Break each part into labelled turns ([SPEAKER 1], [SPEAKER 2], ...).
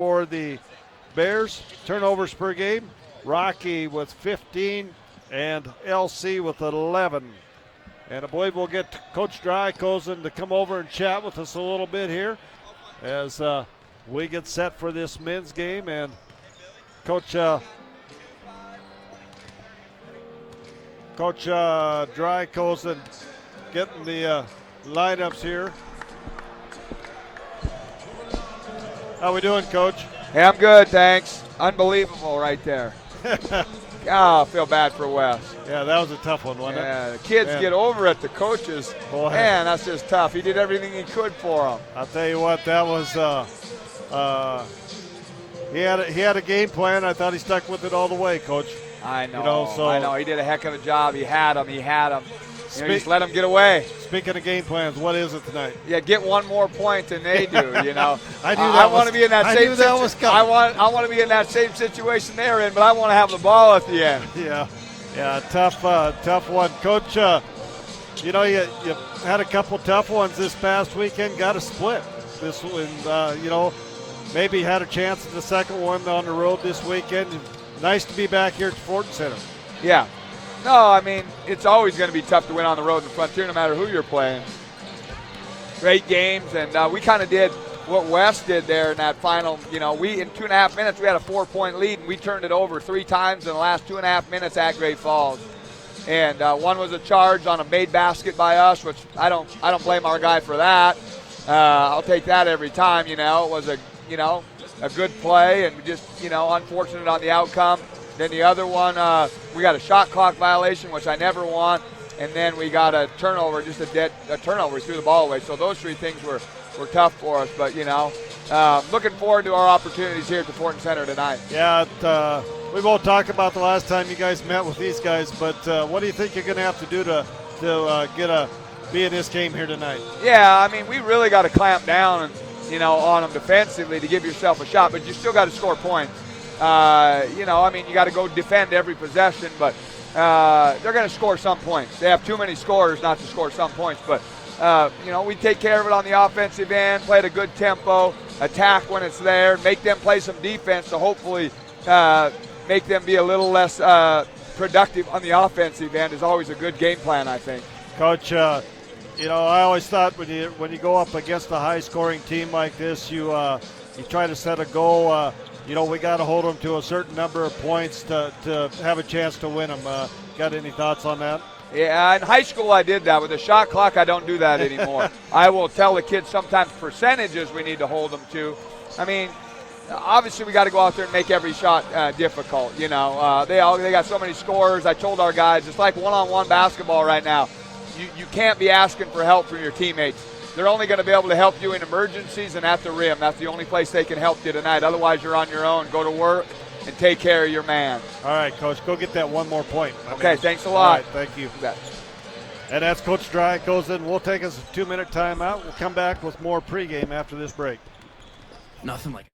[SPEAKER 1] for the Bears. Turnovers per game. Rocky with 15 and LC with 11. And I believe we'll get Coach Drykosen to come over and chat with us a little bit here as we get set for this men's game. And Coach Drykosen getting the lineups here. How we doing, Coach?
[SPEAKER 2] Hey, I'm good, thanks. Unbelievable right there. I feel bad for Wes.
[SPEAKER 1] Yeah, that was a tough one, wasn't
[SPEAKER 2] it? The kids get over it, the coaches.
[SPEAKER 1] Boy.
[SPEAKER 2] Man, that's just tough. He did everything he could for them.
[SPEAKER 1] I'll tell you what, that was he had a game plan. I thought he stuck with it all the way, Coach.
[SPEAKER 2] I know. I know. He did a heck of a job. He had them. Just let them get away.
[SPEAKER 1] Speaking of game plans, what is it tonight?
[SPEAKER 2] Yeah, get one more point than they do.
[SPEAKER 1] I knew that.
[SPEAKER 2] I want to be in that same.
[SPEAKER 1] I
[SPEAKER 2] want to be in that same situation they're in, but I want to have the ball at the end.
[SPEAKER 1] Yeah, tough one, Coach. You had a couple tough ones this past weekend. Got a split this one. Maybe had a chance at the second one on the road this weekend. Nice to be back here at the Fortin Center.
[SPEAKER 2] Yeah. No, I mean, it's always going to be tough to win on the road in the Frontier no matter who you're playing. Great games, and we kind of did what West did there in that final. In 2.5 minutes we had a 4-point lead, and we turned it over 3 times in the last 2.5 minutes at Great Falls. And one was a charge on a made basket by us, which I don't blame our guy for that. I'll take that every time. It was a good play, and just unfortunate on the outcome. Then the other one, we got a shot clock violation, which I never want, and then we got a turnover, just a turnover. We threw the ball away. So those 3 things were tough for us. But, looking forward to our opportunities here at the Fortin Center tonight.
[SPEAKER 1] Yeah, we won't talk about the last time you guys met with these guys, but what do you think you're going to have to do to be in this game here tonight?
[SPEAKER 2] Yeah, I mean, we really got to clamp down, on them defensively to give yourself a shot, but you still got to score points. You got to go defend every possession, but they're going to score some points. They have too many scorers not to score some points, but, we take care of it on the offensive end, play at a good tempo, attack when it's there, make them play some defense to hopefully make them be a little less productive on the offensive end is always a good game plan, I think.
[SPEAKER 1] Coach, I always thought when you go up against a high-scoring team like this, you try to set a goal. We got to hold them to a certain number of points to have a chance to win them. Got any thoughts on that?
[SPEAKER 2] Yeah, in high school I did that. With the shot clock, I don't do that anymore. I will tell the kids sometimes percentages we need to hold them to. I mean, obviously we got to go out there and make every shot difficult. They got so many scorers. I told our guys, it's like one-on-one basketball right now. You can't be asking for help from your teammates. They're only going to be able to help you in emergencies and at the rim. That's the only place they can help you tonight. Otherwise, you're on your own. Go to work and take care of your man.
[SPEAKER 1] All right, Coach, go get that one more point.
[SPEAKER 2] Okay, thanks a lot.
[SPEAKER 1] All right, thank you. And that's Coach Drykosen. We'll take us a 2-minute timeout. We'll come back with more pregame after this break.
[SPEAKER 3] Nothing like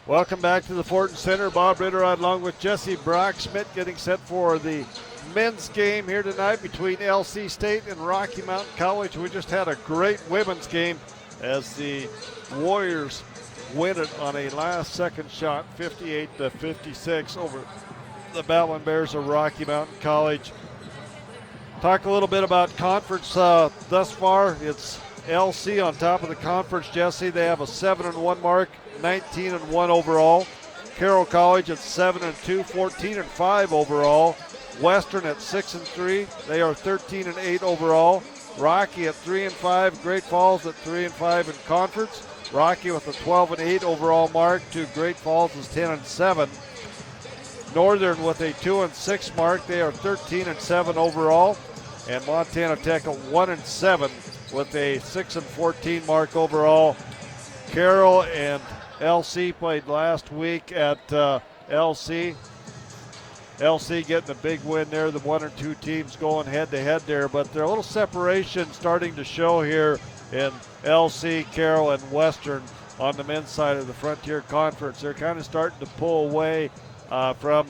[SPEAKER 1] Welcome back to the Fortin Center. Bob Ritter along with Jesse Brock-Schmidt getting set for the men's game here tonight between LC State and Rocky Mountain College. We just had a great women's game as the Warriors win it on a last-second shot, 58-56 over the Battlin Bears of Rocky Mountain College. Talk a little bit about conference thus far. It's LC on top of the conference, Jesse. They have a 7-1 mark, 19-1 overall. Carroll College at 7-2, 14-5 overall. Western at 6-3. They are 13-8 overall. Rocky at 3-5. Great Falls at 3-5 in conference. Rocky with a 12-8 overall mark to Great Falls is 10-7. Northern with a 2-6 mark. They are 13-7 overall. And Montana Tech at 1-7 with a 6-14 mark overall. Carroll and LC played last week at LC. LC getting a big win there. The one or two teams going head-to-head there, but there's a little separation starting to show here in LC, Carroll, and Western on the men's side of the Frontier Conference. They're kind of starting to pull away from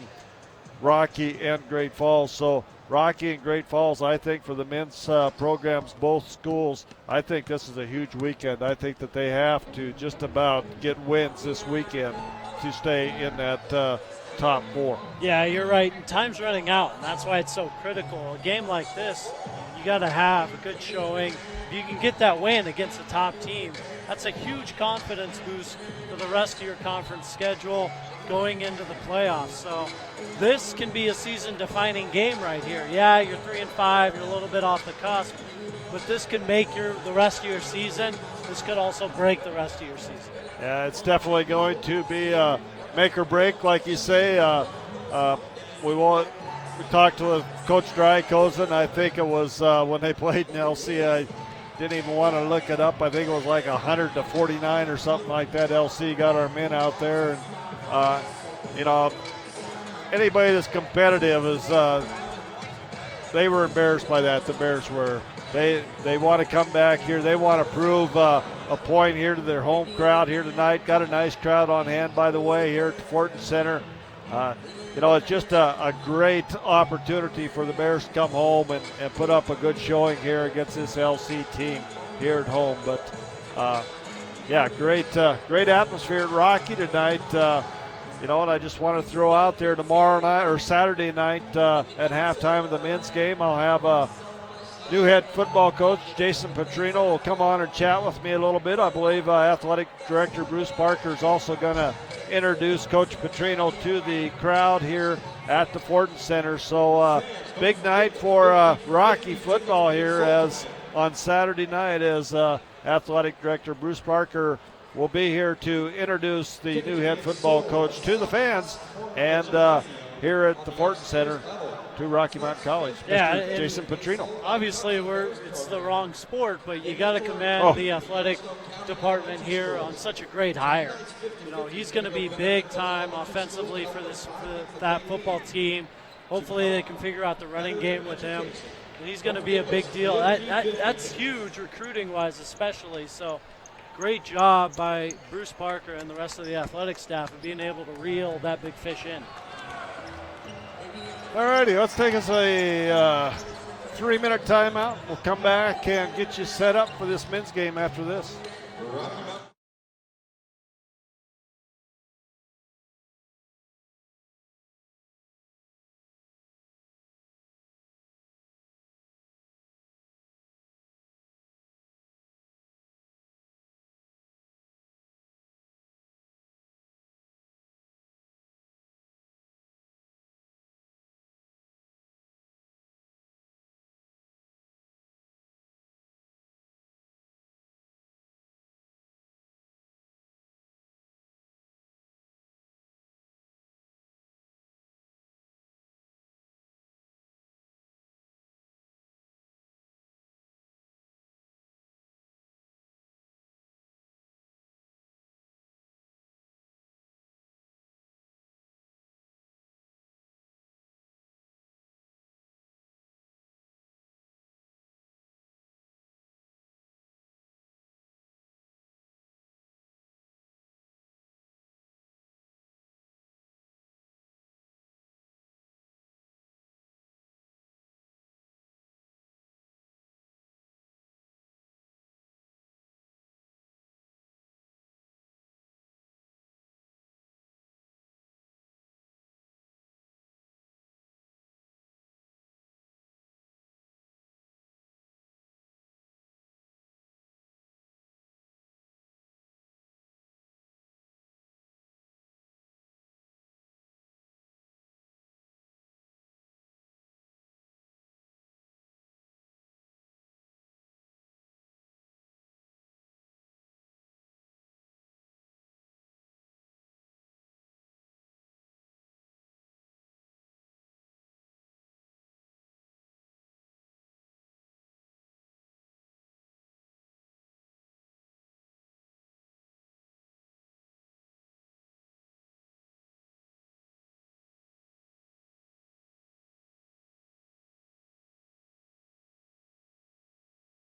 [SPEAKER 1] Rocky and Great Falls. So Rocky and Great Falls, I think for the men's programs, both schools, I think this is a huge weekend. I think that they have to just about get wins this weekend to stay in that top four.
[SPEAKER 4] Yeah, you're right. And time's running out, and that's why it's so critical. A game like this, you got to have a good showing. If you can get that win against a top team, that's a huge confidence boost for the rest of your conference schedule going into the playoffs. So this can be a season-defining game right here. Yeah, you're 3-5, you're a little bit off the cusp, but this can make the rest of your season. This could also break the rest of your season.
[SPEAKER 1] Yeah, it's definitely going to be make or break, like you say. We talked to Coach Drykosen. I think it was when they played in LC. I didn't even want to look it up. I think it was like 100-49 or something like that. LC got our men out there, and anybody that's competitive is. They were embarrassed by that. The Bears were. They want to come back here. They want to prove a point here to their home crowd here tonight. Got a nice crowd on hand, by the way, here at the Fortin Center. It's just a great opportunity for the Bears to come home and put up a good showing here against this LC team here at home. But, great atmosphere at Rocky tonight. And I just want to throw out there tomorrow night or Saturday night at halftime of the men's game, I'll have new head football coach Jason Petrino will come on and chat with me a little bit. I believe athletic director Bruce Parker is also going to introduce Coach Petrino to the crowd here at the Fortin Center. So big night for Rocky football here as on Saturday night as athletic director Bruce Parker will be here to introduce the new head football coach to the fans and here at the Fortin Center to Rocky Mountain College, Mr. Jason Petrino.
[SPEAKER 4] Obviously, it's the wrong sport, but you got to commend the athletic department here on such a great hire. He's going to be big time offensively for that football team. Hopefully, they can figure out the running game with him. And he's going to be a big deal. That's huge recruiting-wise, especially. So, great job by Bruce Parker and the rest of the athletic staff of being able to reel that big fish in.
[SPEAKER 1] All righty, let's take us a 3-minute timeout. We'll come back and get you set up for this men's game after this.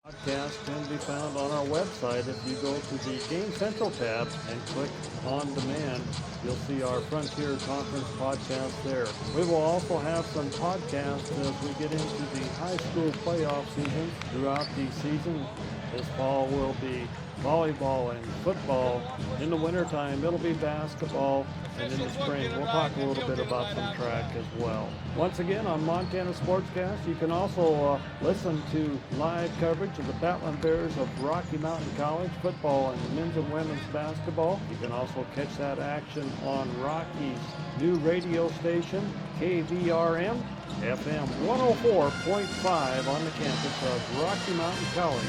[SPEAKER 1] Podcast can be found on our website. If you go to the Game Central tab and click on demand, you'll see our Frontier Conference podcast there. We will also have some podcasts as we get into the high school playoff season. Throughout the season, this fall will be volleyball and football. In the wintertime, it'll be basketball. And in the spring, we'll talk a little bit about some track as well. Once again, on Montana Sportscast, you can also listen to live coverage of the Battlin Bears of Rocky Mountain College football and men's and women's basketball. You can also catch that action on Rocky's new radio station, KVRM, FM 104.5 on the campus of Rocky Mountain College.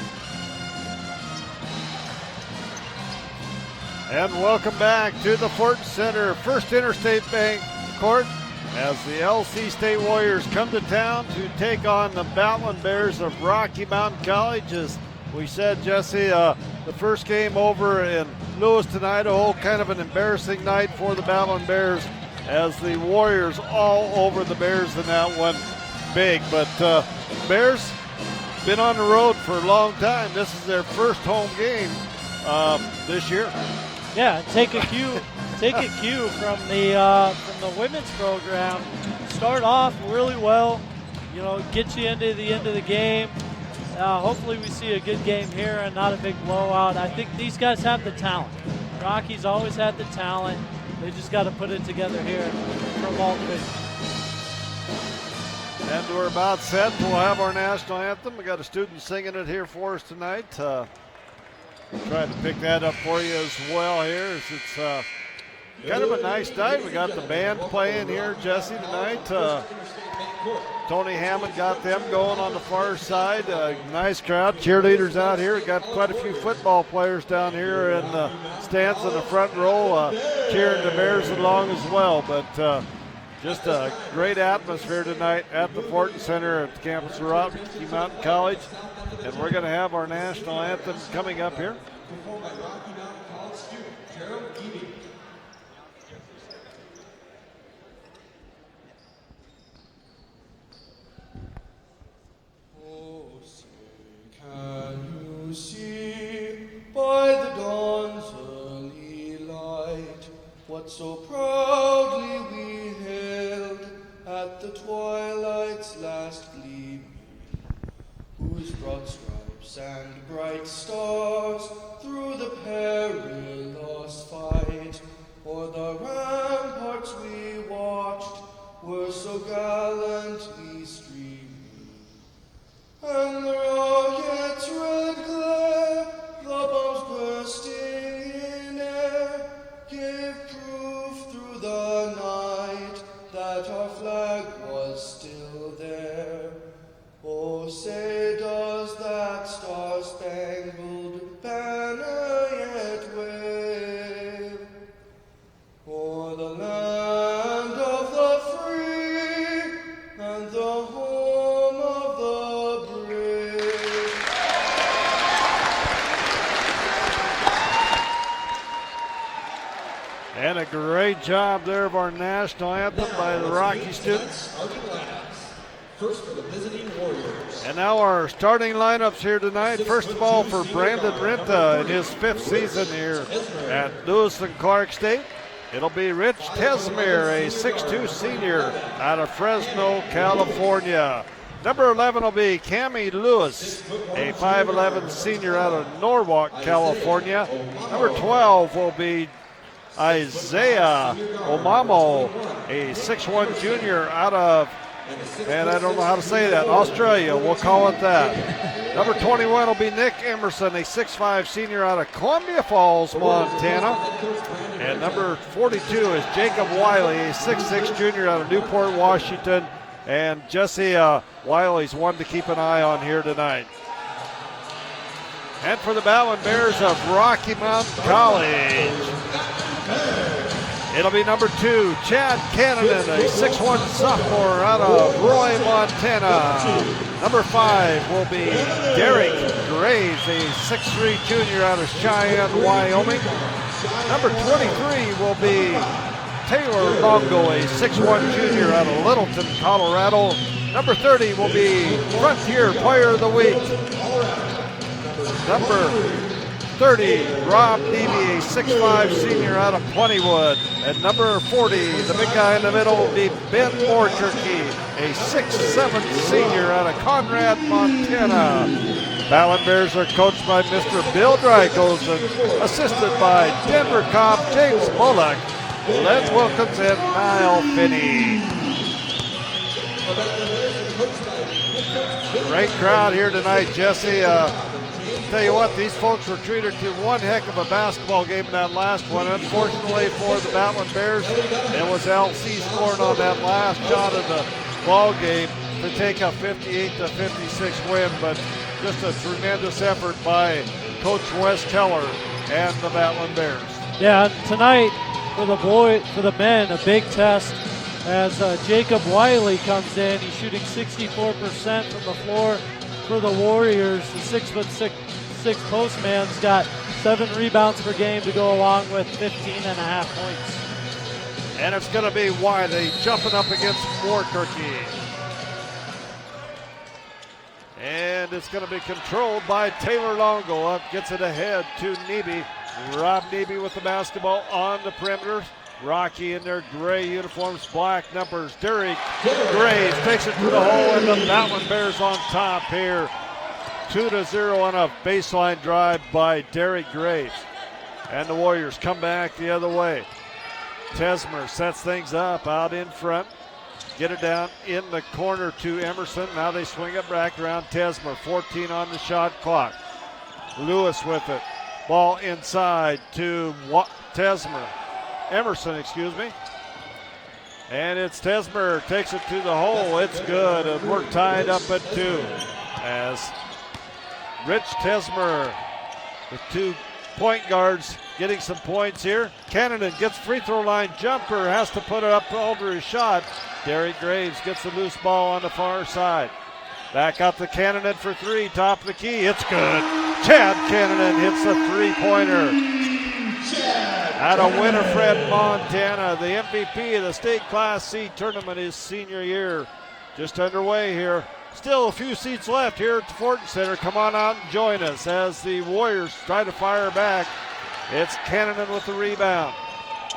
[SPEAKER 1] And welcome back to the Fort Center First Interstate Bank Court as the LC State Warriors come to town to take on the Battlin Bears of Rocky Mountain College. As we said, Jesse, the first game over in Lewiston, Idaho, kind of an embarrassing night for the Battlin Bears as the Warriors all over the Bears in that one big. But Bears been on the road for a long time. This is their first home game this year.
[SPEAKER 4] Yeah, take a cue from the women's program. Start off really well, get you into the end of the game. Hopefully we see a good game here and not a big blowout. I think these guys have the talent. Rocky's always had the talent. They just got to put it together here from all divisions.
[SPEAKER 1] And we're about set. We'll have our national anthem. We got a student singing it here for us tonight. Trying to pick that up for you as well here. It's kind of a nice night. We got the band playing here, Jesse, tonight. Tony Hammond got them going on the far side. Nice crowd. Cheerleaders out here. Got quite a few football players down here in the stands in the front row cheering the Bears along as well. But just a great atmosphere tonight at the Fort Center at the campus of Rocky Mountain College. And we're going to have our national anthem coming up here.
[SPEAKER 5] Oh, say, can you see by the dawn's early light what so proudly we hailed at the twilight's last gleam? Whose broad stripes and bright stars through the perilous fight o'er the ramparts we watched were so gallantly streaming, and the rocket's red glare, the bombs bursting in air, gave proof through the night that our flag was still there. Oh, say does that star-spangled banner yet wave o'er the land of the free and the home of the brave?
[SPEAKER 1] And a great job there of our national anthem by the Rocky students.
[SPEAKER 6] First for the visiting Warriors.
[SPEAKER 1] And now our starting lineups here tonight. First of all, for Brandon Rinta in his 5th season here at Lewis and Clark State, it'll be Rich Tesmere, a 6'2 senior out of Fresno, California. Number 11 will be Cammie Lewis, a 5'11 senior out of Norwalk, California. Number 12 will be Isaiah Omamo, a 6'1 junior out of, and I don't know how to say that, Australia, we'll call it that. Number 21 will be Nick Emerson, a 6'5 senior out of Columbia Falls, Montana. And number 42 is Jacob Wiley, a 6'6 junior out of Newport, Washington. And Jesse Wiley's one to keep an eye on here tonight. And for the Battlin Bears of Rocky Mountain College, it'll be number 2, Chad Canavan, a 6'1 sophomore out of Roy, Montana. Number 5 will be Derek Graves, a 6'3 junior out of Cheyenne, Wyoming. Number 23 will be Taylor Longo, a 6'1 junior out of Littleton, Colorado. Number 30 will be Frontier Player of the Week, Number 30, Rob Neeby, a 6'5 senior out of Plentywood. At number 40, the big guy in the middle will be Ben Moorturkey, a 6'7 senior out of Conrad, Montana. Battlin Bears are coached by Mr. Bill Drykosen, assisted by Denver Cobb, James Bullock, Len Wilkins, and Niall Finney. Great crowd here tonight, Jesse. Tell you what, these folks were treated to one heck of a basketball game in that last one. Unfortunately for the Battlin Bears, it was LC scoring on that last shot of the ball game to take a 58-56 win, but just a tremendous effort by Coach Wes Teller and the Battlin Bears.
[SPEAKER 4] Yeah, tonight for the men, a big test as Jacob Wiley comes in. He's shooting 64% from the floor for the Warriors. The 6'6" postman's got 7 rebounds per game to go along with 15.5 points.
[SPEAKER 1] And it's going to be Wiley jumping up against Moorturkey. And it's going to be controlled by Taylor Longo. Up gets it ahead to Neeby. Rob Neeby with the basketball on the perimeter. Rocky in their gray uniforms, black numbers. Derek Graves takes it to the hole, and the Battlin Bears on top here. 2-0 on a baseline drive by Derek Graves. And the Warriors come back the other way. Tesmer sets things up out in front. Get it down in the corner to Emerson. Now they swing it back around Tesmer. 14 on the shot clock. Lewis with it. Ball inside to Tesmer. Emerson, excuse me. And it's Tesmer takes it to the hole. It's good. And we're tied up at 2 as Rich Tesmer, the 2 point guards, getting some points here. Cannon gets free throw line jumper, has to put it up over his shot. Derek Graves gets the loose ball on the far side. Back out to Cannon for 3, top of the key. It's good. Chad Cannon hits a 3-pointer. Out of Winifred, Montana, the MVP of the State Class C tournament his senior year. Just underway here. Still a few seats left here at the Fortin Center. Come on out and join us as the Warriors try to fire back. It's Cannon with the rebound.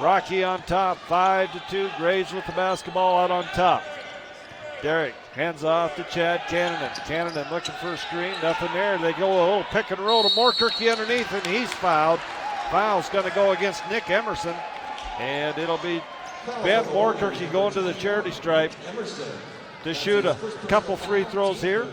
[SPEAKER 1] Rocky on top, 5-2. Graves with the basketball out on top. Derek hands off to Chad Cannon. Cannon looking for a screen, nothing there. They go a little pick and roll to Moorturkey underneath, and he's fouled. Foul's going to go against Nick Emerson, and it'll be Ben Moorturkey going to the charity stripe to shoot a couple free throws here.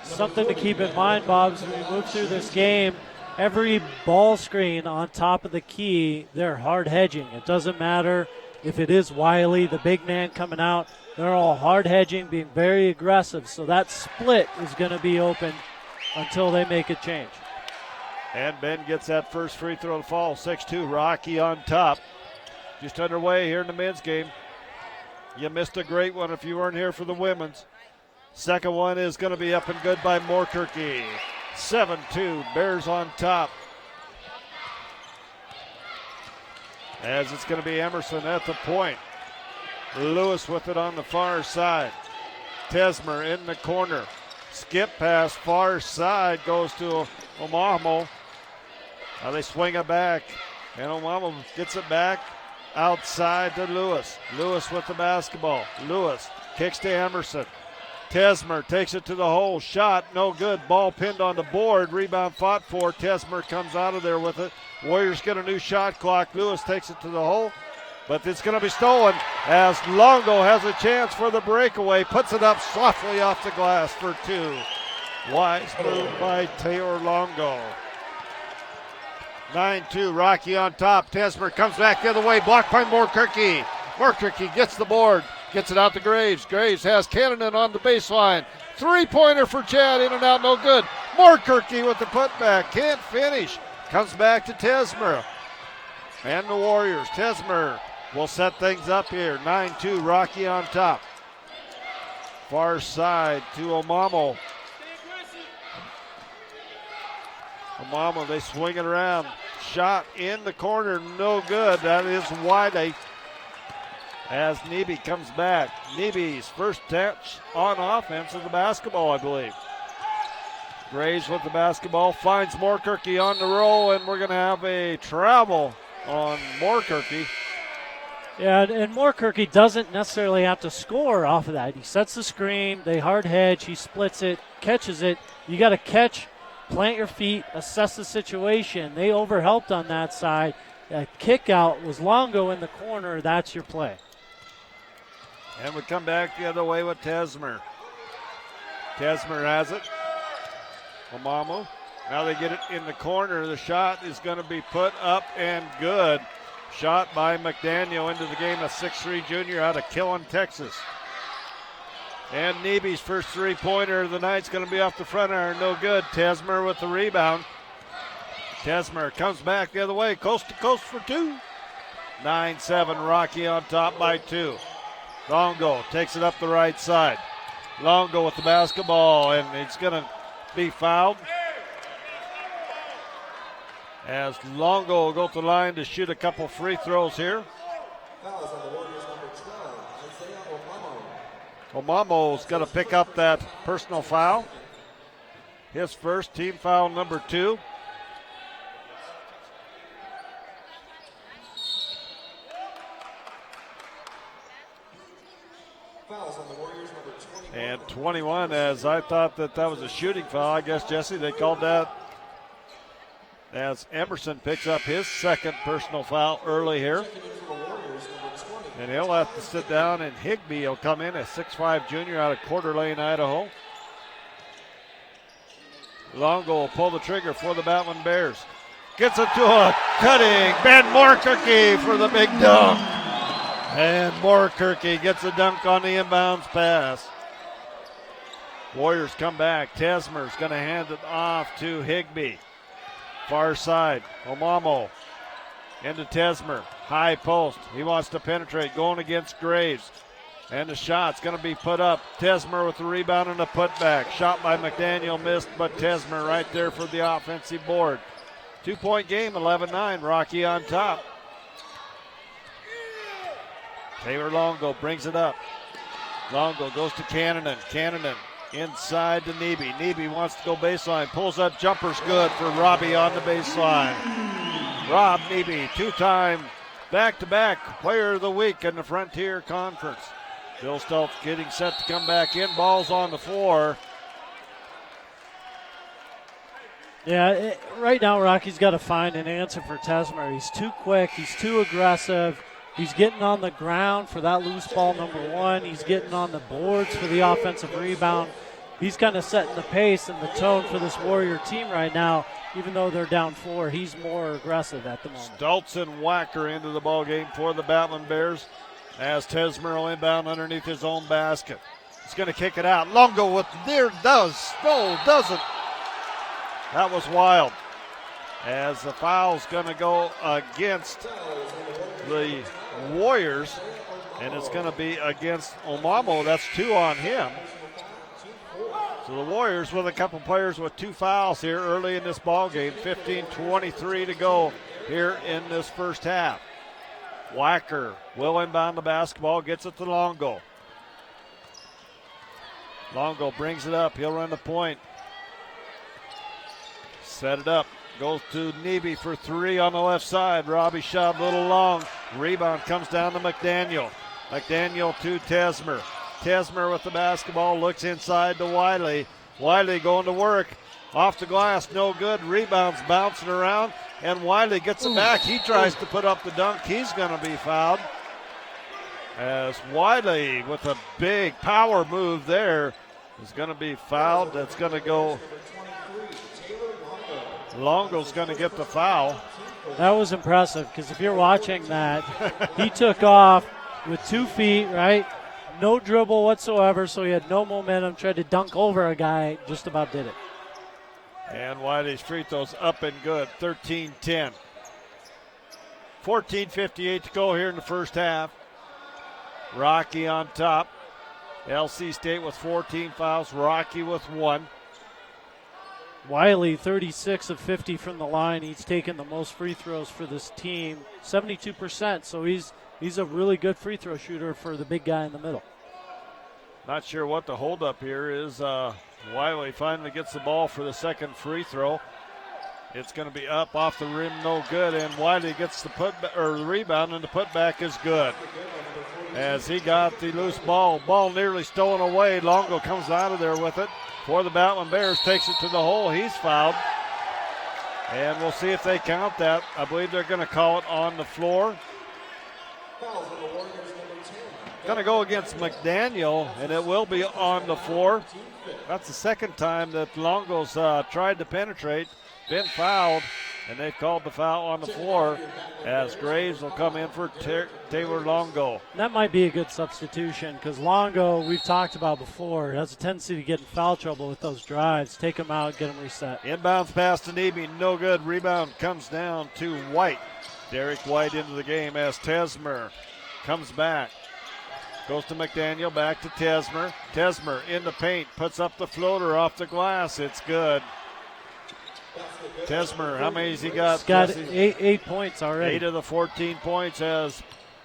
[SPEAKER 4] Something to keep in mind, Bob, as we move through this game, every ball screen on top of the key, they're hard hedging. It doesn't matter if it is Wiley, the big man coming out. They're all hard hedging, being very aggressive. So that split is going to be open until they make a change.
[SPEAKER 1] And Ben gets that first free throw to fall. 6-2, Rocky on top. Just underway here in the men's game. You missed a great one if you weren't here for the women's. Second one is going to be up and good by Moorturkey. 7-2, Bears on top. As it's going to be Emerson at the point. Lewis with it on the far side. Tesmer in the corner. Skip pass far side goes to Omamo. Now they swing it back. And Omamo gets it back outside to Lewis. Lewis with the basketball. Lewis kicks to Emerson. Tesmer takes it to the hole. Shot, no good. Ball pinned on the board. Rebound fought for. Tesmer comes out of there with it. Warriors get a new shot clock. Lewis takes it to the hole. But it's going to be stolen as Longo has a chance for the breakaway. Puts it up softly off the glass for 2. Wise move by Taylor Longo. 9-2, Rocky on top. Tesmer comes back the other way. Blocked by Moorturkey. Moorturkey gets the board. Gets it out to Graves. Graves has Cannon on the baseline. 3-pointer for Chad. In and out, no good. Moorturkey with the putback. Can't finish. Comes back to Tesmer. And the Warriors. Tesmer will set things up here. 9-2, Rocky on top. Far side to Omamo. Omamo, they swing it around. Shot in the corner, no good. That is Wiley. As Neeby comes back. Neeby's first touch on offense of the basketball, I believe. Graves with the basketball, finds Moorkirky on the roll, and we're going to have a travel on Moorkirky.
[SPEAKER 4] Yeah, and Moorkirky doesn't necessarily have to score off of that. He sets the screen, they hard hedge, he splits it, catches it. You got to catch, plant your feet, assess the situation. They overhelped on that side. That kick out was Longo in the corner. That's your play.
[SPEAKER 1] And we come back the other way with Tesmer. Tesmer has it. Omamu. Now they get it in the corner. The shot is going to be put up and good. Shot by McDaniel into the game, a 6'3 junior out of Killen, Texas. And Neeby's first three-pointer of the night is going to be off the front iron. No good. Tesmer with the rebound. Tesmer comes back the other way, coast to coast for two. 9-7, Rocky on top by two. Longo takes it up the right side. Longo with the basketball, and it's going to be fouled. As Longo will go to the line to shoot a couple free throws here.
[SPEAKER 6] Fouls on the Warriors, number 12, Isaiah Omamo.
[SPEAKER 1] Omamo's going to pick up that personal foul. His first, team foul number 2.
[SPEAKER 6] Fouls on the Warriors, number 21.
[SPEAKER 1] And 21, as I thought that was a shooting foul. I guess, Jesse, they called that as Emerson picks up his second personal foul early here. And he'll have to sit down, and Higbee will come in, a 6'5 junior out of Coeur d'Alene, Idaho. Longo will pull the trigger for the Battlin Bears. Gets it to a cutting Ben Moorkirky for the big dunk. And Moorkirky gets a dunk on the inbounds pass. Warriors come back. Tesmer's going to hand it off to Higbee. Far side, Omamo into Tesmer. High post. He wants to penetrate, going against Graves. And the shot's going to be put up. Tesmer with the rebound and a putback. Shot by McDaniel, missed, but Tesmer right there for the offensive board. 2-point game, 11-9. Rocky on top. Taylor Longo brings it up. Longo goes to Cannonen. Cannonen inside to Neeby. Neeby wants to go baseline. Pulls up, jumper's good for Robbie on the baseline. Rob Neeby, two-time back-to-back player of the week in the Frontier Conference. Bill Stoltz getting set to come back in. Ball's on the floor.
[SPEAKER 4] Yeah, right now Rocky's got to find an answer for Tesmer. He's too quick. He's too aggressive. He's getting on the ground for that loose ball number 1. He's getting on the boards for the offensive rebound. He's kind of setting the pace and the tone for this Warrior team right now. Even though they're down 4, he's more aggressive at the moment.
[SPEAKER 1] Stoltz and Wacker into the ball game for the Battlin Bears as Tesmer will inbound underneath his own basket. He's going to kick it out. Longo with there does. No, doesn't. That was wild. As the foul's going to go against the Warriors, and it's going to be against Omamo. That's 2 on him. So the Warriors with a couple players with 2 fouls here early in this ball game. 15:23 to go here in this first half. Wacker will inbound the basketball, gets it to Longo. Longo brings it up. He'll run the point. Set it up. Goes to Neeby for 3 on the left side. Robbie shot a little long. Rebound comes down to McDaniel. McDaniel to Tesmer. Tesmer with the basketball, looks inside to Wiley. Wiley going to work. Off the glass, no good. Rebounds bouncing around, and Wiley gets it back. He tries to put up the dunk. He's going to be fouled. As Wiley with a big power move there is going to be fouled. That's going to go. Longo's going to get the foul.
[SPEAKER 4] That was impressive because if you're watching that, he took off with 2 feet, right? No dribble whatsoever, so he had no momentum. Tried to dunk over a guy, just about did it.
[SPEAKER 1] And Wiley's free throws up and good, 13-10. 14:58 to go here in the first half. Rocky on top. LC State with 14 fouls, Rocky with 1.
[SPEAKER 4] Wiley, 36 of 50 from the line. He's taken the most free throws for this team, 72%. So he's a really good free throw shooter for the big guy in the middle.
[SPEAKER 1] Not sure what the holdup here is. Wiley finally gets the ball for the second free throw. It's going to be up off the rim, no good, and Wiley gets the the rebound, and the putback is good. As he got the loose ball nearly stolen away. Longo comes out of there with it for the Battlin Bears, takes it to the hole. He's fouled, and we'll see if they count that. I believe they're going to call it on the floor. Going to go against McDaniel, and it will be on the floor. That's the second time that Longo's tried to penetrate, been fouled, and they've called the foul on the floor as Graves will come in for Taylor Longo.
[SPEAKER 4] That might be a good substitution because Longo, we've talked about before, has a tendency to get in foul trouble with those drives. Take him out, get him reset.
[SPEAKER 1] Inbounds pass to Neby, no good. Rebound comes down to White. Derek White into the game as Tesmer comes back. Goes to McDaniel, back to Tesmer. Tesmer in the paint, puts up the floater off the glass. It's good. Tesmer, how many has he got?
[SPEAKER 4] He's got eight points already.
[SPEAKER 1] 8 of the 14 points as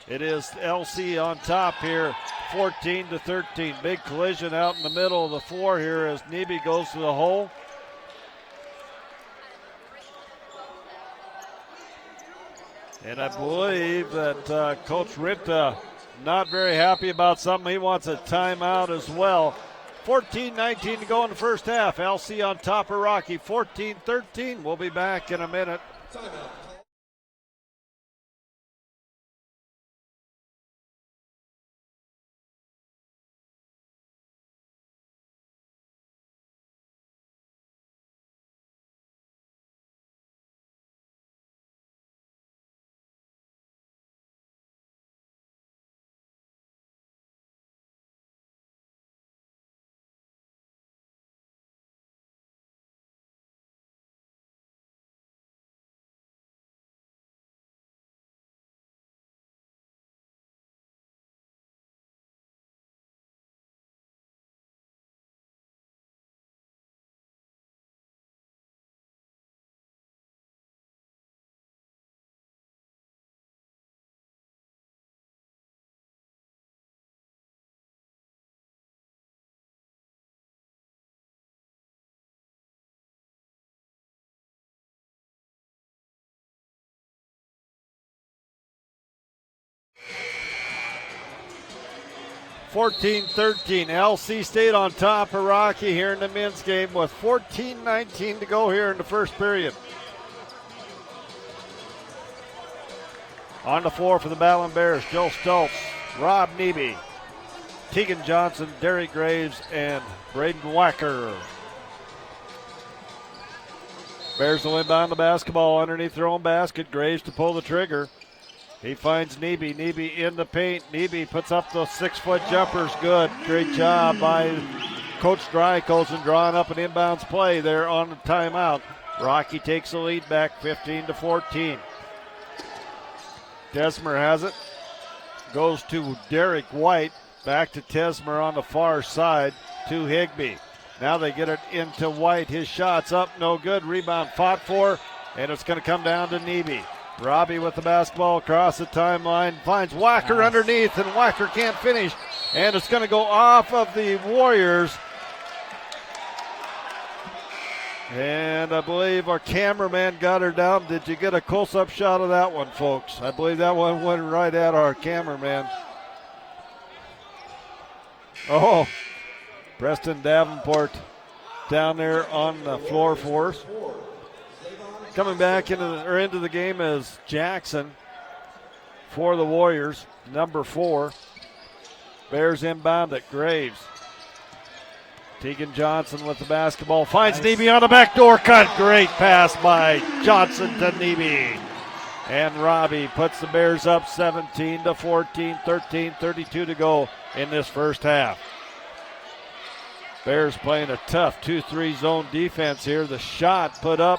[SPEAKER 1] it is LC on top here, 14-13. Big collision out in the middle of the floor here as Neby goes to the hole. And I believe that Coach Rinta not very happy about something. He wants a timeout as well. 14-19 to go in the first half. LC on top of Rocky, 14-13. We'll be back in a minute. (14-13). LC State on top of Rocky here in the men's game with 14-19 to go here in the first period. On the floor for the Battlin Bears, Joe Stoltz, Rob Neby, Tegan Johnson, Derek Graves, and Braden Wacker. Bears will inbound the basketball underneath their own basket. Graves to pull the trigger. He finds Neby. Neby in the paint. Neby puts up those 6-foot jumpers. Good. Great job by Coach Drykosen drawing up an inbounds play there on the timeout. Rocky takes the lead back 15-14. Tesmer has it. Goes to Derek White. Back to Tesmer on the far side to Higbee. Now they get it into White. His shot's up. No good. Rebound fought for. And it's going to come down to Neby. Robbie with the basketball across the timeline, finds Wacker underneath, and Wacker can't finish. And it's going to go off of the Warriors. And I believe our cameraman got her down. Did you get a close-up shot of that one, folks? I believe that one went right at our cameraman. Oh, Preston Davenport down there on the floor for us. Coming back into the game is Jackson for the Warriors, number 4. Bears inbound at Graves. Tegan Johnson with the basketball, finds Neby on the backdoor cut. Great pass by Johnson to Neby. And Robbie puts the Bears up 17-14, 13-32 to go in this first half. Bears playing a tough 2-3 zone defense here. The shot put up.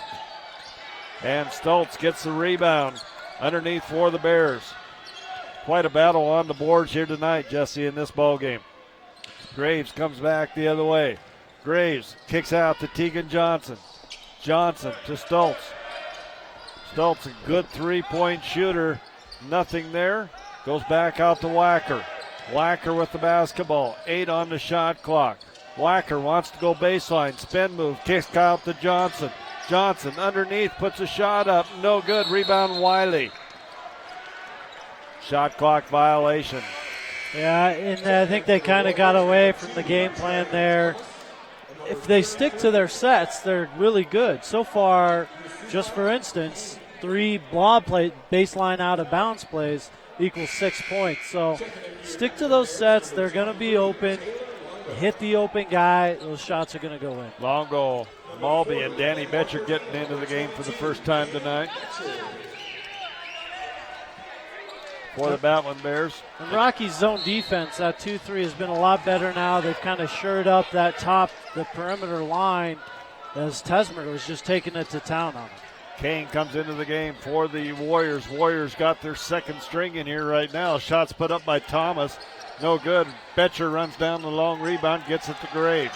[SPEAKER 1] And Stoltz gets the rebound underneath for the Bears. Quite a battle on the boards here tonight, Jesse, in this ball game. Graves comes back the other way. Graves kicks out to Tegan Johnson. Johnson to Stoltz. Stoltz, a good three-point shooter. Nothing there. Goes back out to Wacker. Wacker with the basketball. 8 on the shot clock. Wacker wants to go baseline. Spin move. Kicks out to Johnson. Johnson underneath puts a shot up. No good. Rebound Wiley. Shot clock violation.
[SPEAKER 4] Yeah, and I think they kind of got away from the game plan there. If they stick to their sets, they're really good. So far, just for instance, 3 blob play baseline out of bounds plays equals 6 points. So stick to those sets. They're going to be open. Hit the open guy. Those shots are going to go in.
[SPEAKER 1] Longo, Malby, and Danny Betcher getting into the game for the first time tonight. For the Battlin Bears.
[SPEAKER 4] And Rocky's zone defense, that 2-3 has been a lot better now. They've kind of shored up that the perimeter line as Tesmer was just taking it to town on him.
[SPEAKER 1] Kane comes into the game for the Warriors. Warriors got their second string in here right now. Shots put up by Thomas. No good. Betcher runs down the long rebound, gets it to Graves.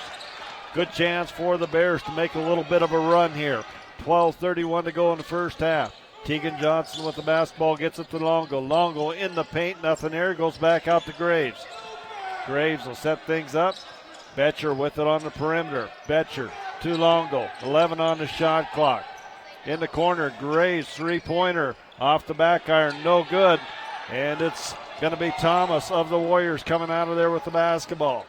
[SPEAKER 1] Good chance for the Bears to make a little bit of a run here. 12:31 to go in the first half. Tegan Johnson with the basketball, gets it to Longo. Longo in the paint, nothing there, goes back out to Graves. Graves will set things up. Betcher with it on the perimeter. Betcher to Longo, 11 on the shot clock. In the corner, Graves, three-pointer, off the back iron, no good. And it's going to be Thomas of the Warriors coming out of there with the basketball.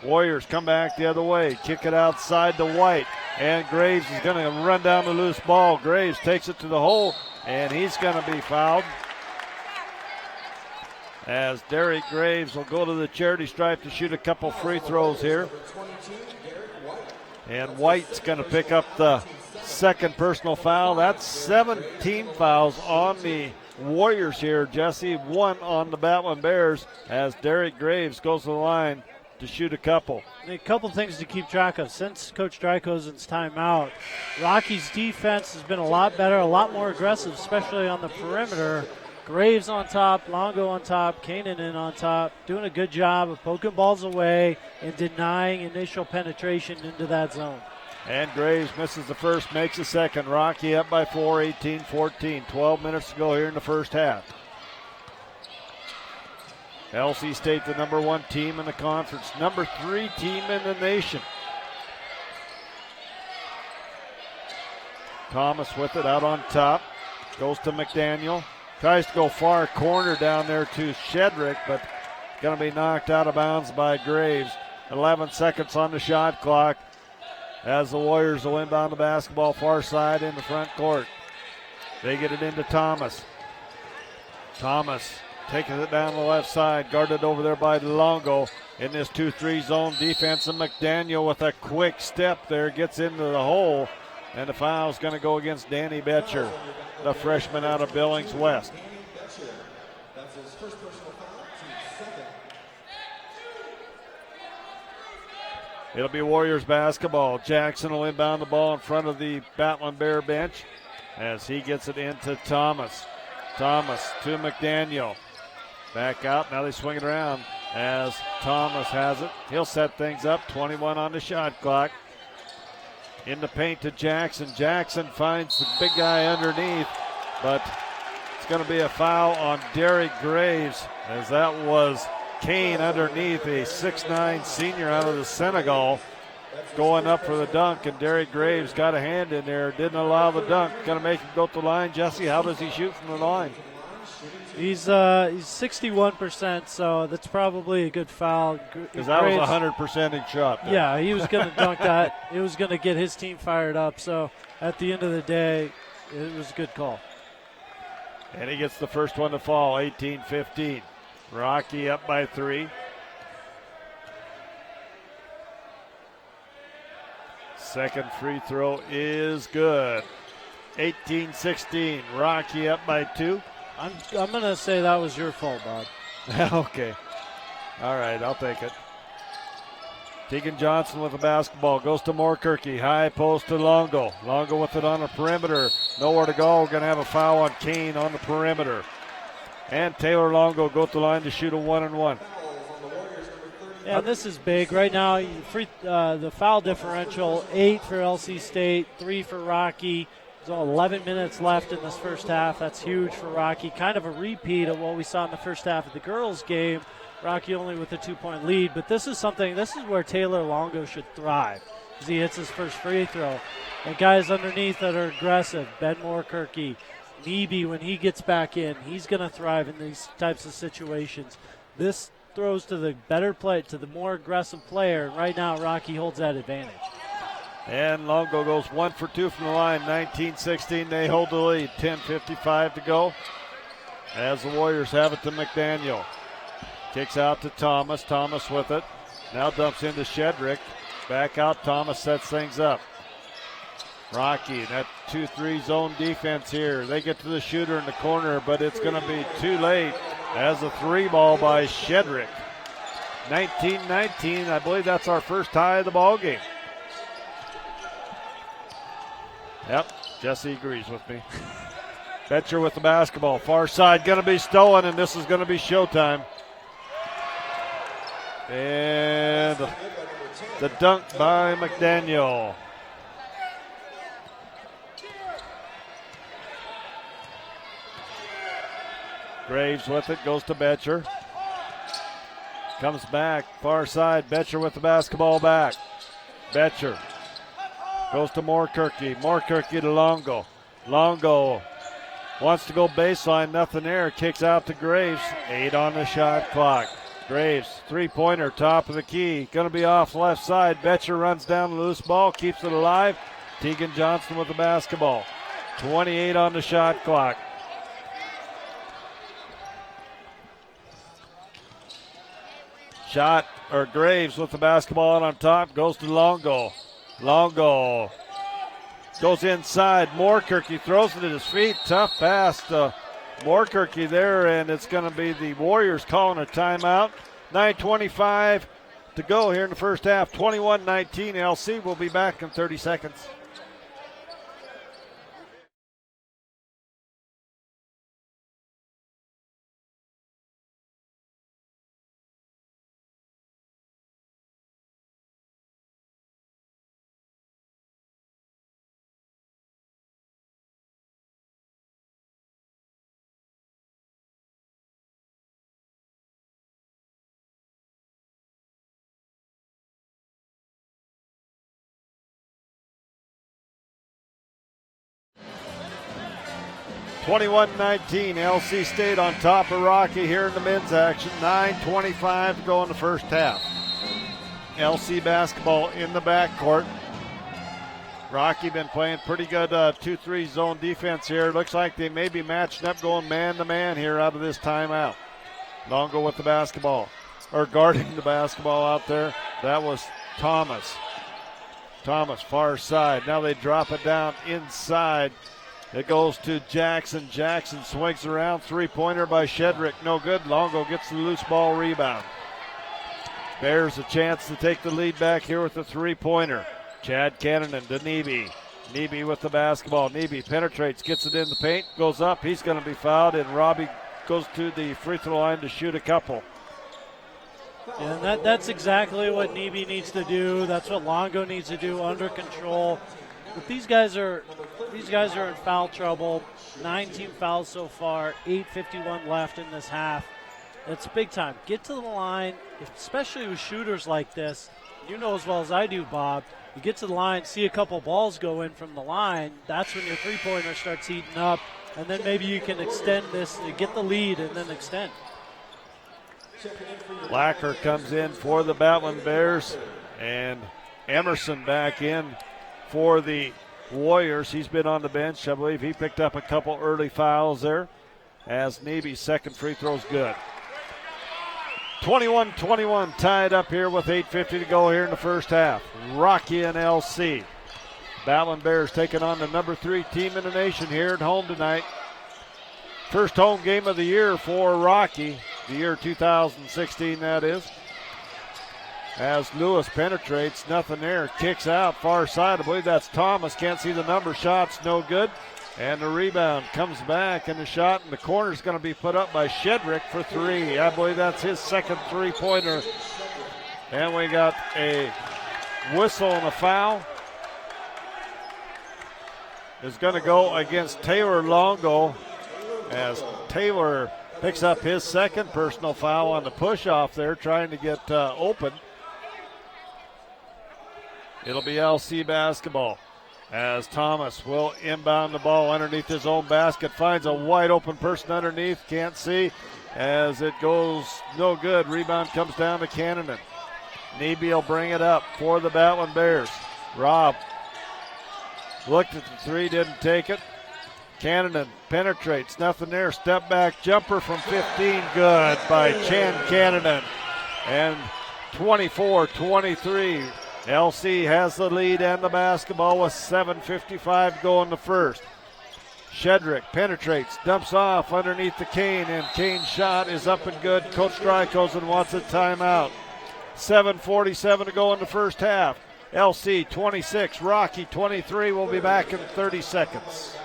[SPEAKER 1] Warriors come back the other way, kick it outside to White, and Graves is going to run down the loose ball. Graves takes it to the hole, and he's going to be fouled. As Derek Graves will go to the charity stripe to shoot a couple free throws here. And White's going to pick up the second personal foul. That's 17 fouls on the Warriors here, Jesse. 1 on the Battlin Bears as Derek Graves goes to the line to shoot a couple.
[SPEAKER 4] A couple things to keep track of. Since Coach Drykosen's timeout, Rocky's defense has been a lot better, a lot more aggressive, especially on the perimeter. Graves on top, Longo on top, Kanan on top, doing a good job of poking balls away and denying initial penetration into that zone.
[SPEAKER 1] And Graves misses the first, makes the second. Rocky up by 4, 18-14. 12 minutes to go here in the first half. LC State, the number 1 team in the conference, number 3 team in the nation. Thomas with it out on top, goes to McDaniel, tries to go far corner down there to Shedrick, but going to be knocked out of bounds by Graves. 11 seconds on the shot clock as the Warriors will inbound the basketball far side in the front court. They get it into Thomas. Thomas taking it down the left side, guarded over there by Longo in this 2-3 zone defense. And McDaniel with a quick step there gets into the hole, and the foul is going to go against Danny Betcher, the freshman out of Billings West.
[SPEAKER 6] That's his first personal foul, team second.
[SPEAKER 1] It'll be Warriors basketball. Jackson will inbound the ball in front of the Battlin Bear bench as he gets it into Thomas. Thomas to McDaniel. Back out, now they swing it around as Thomas has it. He'll set things up, 21 on the shot clock. In the paint to Jackson. Jackson finds the big guy underneath, but it's going to be a foul on Derek Graves as that was Kane underneath, a 6'9 senior out of the Senegal, going up for the dunk, and Derek Graves got a hand in there, didn't allow the dunk. Going to make him go to the line. Jesse, how does he shoot from the line?
[SPEAKER 4] He's 61%, so that's probably a good foul.
[SPEAKER 1] Because that was a 100% shot there.
[SPEAKER 4] Yeah, he was going to dunk that. It was going to get his team fired up. So at the end of the day, it was a good call.
[SPEAKER 1] And he gets the first one to fall, 18-15. Rocky up by 3. Second free throw is good. 18-16. Rocky up by 2.
[SPEAKER 4] I'm going to say that was your fault, Bob.
[SPEAKER 1] Okay. All right, I'll take it. Tegan Johnson with the basketball. Goes to Moorkirky. High post to Longo. Longo with it on the perimeter. Nowhere to go. We're going to have a foul on Kane on the perimeter. And Taylor Longo go to the line to shoot a 1-and-1.
[SPEAKER 4] Yeah, this is big. Right now, the foul differential, 8 for LC State, 3 for Rocky. There's 11 minutes left in this first half. That's huge for Rocky. Kind of a repeat of what we saw in the first half of the girls' game. Rocky only with a 2-point lead, but this is where Taylor Longo should thrive, because he hits his first free throw. And guys underneath that are aggressive, Ben Moorkirky, Nebe, when he gets back in, he's going to thrive in these types of situations. This throws to the better play, to the more aggressive player. Right now, Rocky holds that advantage.
[SPEAKER 1] And Longo goes 1 for 2 from the line, 19-16. They hold the lead, 10:55 to go. As the Warriors have it to McDaniel. Kicks out to Thomas. Thomas with it. Now dumps into Shedrick. Back out. Thomas sets things up. Rocky, that 2-3 zone defense here. They get to the shooter in the corner, but it's going to be too late as a 3 ball by Shedrick. 19-19. I believe that's our first tie of the ball game. Yep, Jesse agrees with me. Betcher with the basketball. Far side going to be stolen, and this is going to be showtime. And the dunk by McDaniel. Graves with it, goes to Betcher. Comes back, far side. Betcher with the basketball back. Betcher goes to Moorkirky. Moorkirky to Longo. Longo wants to go baseline, nothing there. Kicks out to Graves. 8 on the shot clock. Graves, 3-pointer, top of the key. Going to be off left side. Betcher runs down the loose ball, keeps it alive. Tegan Johnson with the basketball. 28 on the shot clock. Graves with the basketball on top, goes to Longo. Longo goes inside. Moorkirky throws it at his feet. Tough pass to Moorkirky there, and it's going to be the Warriors calling a timeout. 9:25 to go here in the first half. 21-19. LC will be back in 30 seconds. (21-19). LC State on top of Rocky here in the men's action. 9:25 to go in the first half. LC basketball in the backcourt. Rocky been playing pretty good 2-3 zone defense here. Looks like they may be matching up, going man-to-man here out of this timeout. Longo with the basketball, or guarding the basketball out there. That was Thomas. Thomas, far side. Now they drop it down inside. It goes to Jackson. Jackson swings around. 3-pointer by Shedrick. No good. Longo gets the loose ball rebound. Bears a chance to take the lead back here with the 3-pointer. Chad Cannon to Nebe. Nebe with the basketball. Nebe penetrates, gets it in the paint, goes up. He's going to be fouled, and Robbie goes to the free throw line to shoot a couple.
[SPEAKER 4] And that's exactly what Nebe needs to do. That's what Longo needs to do, under control. But these guys are in foul trouble. 19 fouls so far, 8:51 left in this half. It's big time. Get to the line, especially with shooters like this. You know as well as I do, Bob. You get to the line, see a couple balls go in from the line. That's when your three-pointer starts heating up, and then maybe you can extend this, get the lead, and then extend.
[SPEAKER 1] Blacker comes in for the Battlin Bears, and Emerson back in for the Warriors. He's been on the bench. I believe he picked up a couple early fouls there, as Nebe's second free throw's good. 21-21, tied up here with 8:50 to go here in the first half. Rocky and LC. Battlin Bears taking on the number 3 team in the nation here at home tonight. First home game of the year for Rocky, the year 2016 that is. As Lewis penetrates, nothing there, kicks out far side. I believe that's Thomas. Can't see the number. Shots no good. And the rebound comes back, and the shot in the corner is going to be put up by Shedrick for 3. I believe that's his second three-pointer. And we got a whistle and a foul. Is going to go against Taylor Longo, as Taylor Picks up his second personal foul on the push-off there, trying to get open. It'll be LC basketball as Thomas will inbound the ball underneath his own basket. Finds a wide open person underneath. Can't see as it goes no good. Rebound comes down to Cannon. Neby will bring it up for the Battlin Bears. Rob looked at the three, didn't take it. Cannon penetrates, nothing there. Step back jumper from 15, good by Chan Cannon. And 24-23. LC has the lead and the basketball with 7:55 to go in the first. Shedrick penetrates, dumps off underneath the Kane, and Kane's shot is up and good. Coach Drykosen wants a timeout. 7:47 to go in the first half. LC 26, Rocky 23. We'll be back in 30 seconds.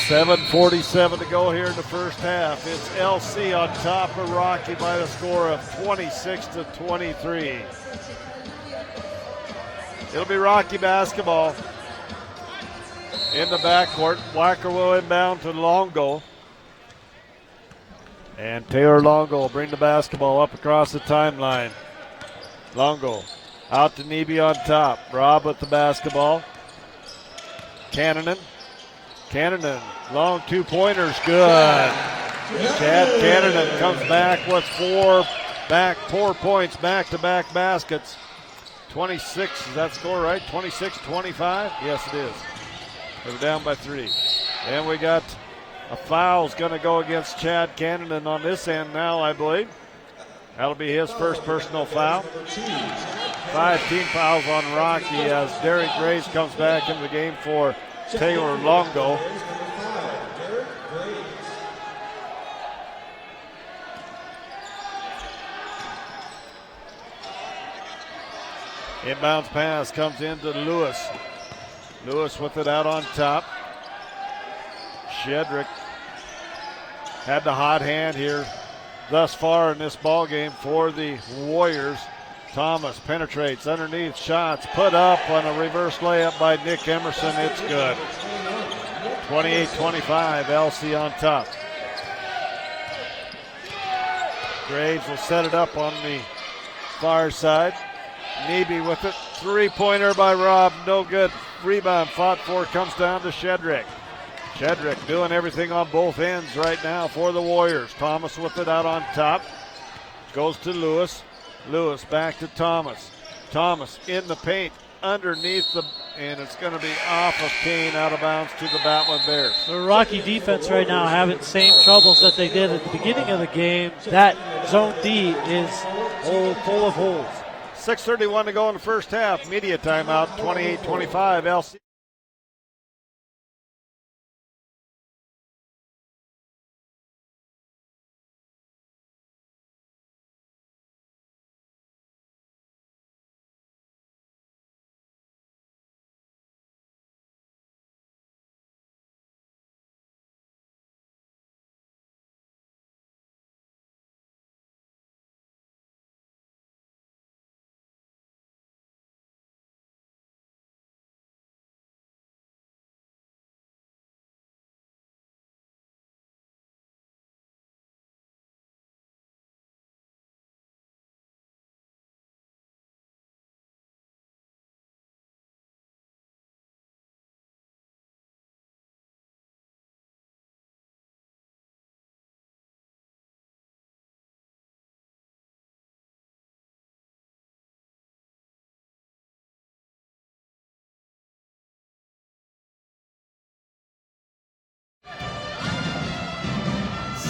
[SPEAKER 1] $7:47 to go here in the first half. It's LC on top of Rocky by the score of 26-23. It'll be Rocky basketball in the backcourt. Wacker will inbound to Longo. And Taylor Longo will bring the basketball up across the timeline. Longo out to Neby on top. Rob with the basketball. Cannon, long two-pointers, good. Chad Cannon comes back with 4 points, back-to-back baskets. 26, is that score right? 26-25? Yes, it is. We're down by 3. And we got a foul's going to go against Chad Cannon on this end now, I believe. That'll be his first personal foul. 5 team fouls on Rocky as Derek Graves comes back into the game for Taylor Longo. Inbounds pass comes into Lewis. Lewis with it out on top. Shedrick had the hot hand here thus far in this ball game for the Warriors. Thomas penetrates underneath, shots put up on a reverse layup by Nick Emerson. It's good. 28-25, LC on top. Graves will set it up on the far side. Neby with it. Three-pointer by Rob, no good. Rebound fought for, comes down to Shedrick. Shedrick doing everything on both ends right now for the Warriors. Thomas with it out on top. Goes to Lewis. Lewis back to Thomas. Thomas in the paint underneath and it's going to be off of Kane, out of bounds to the Battlin Bears.
[SPEAKER 4] The Rocky defense right now having the same troubles that they did at the beginning of the game. That zone D is full of holes.
[SPEAKER 1] 6:31 to go in the first half. Media timeout, 28-25 LC.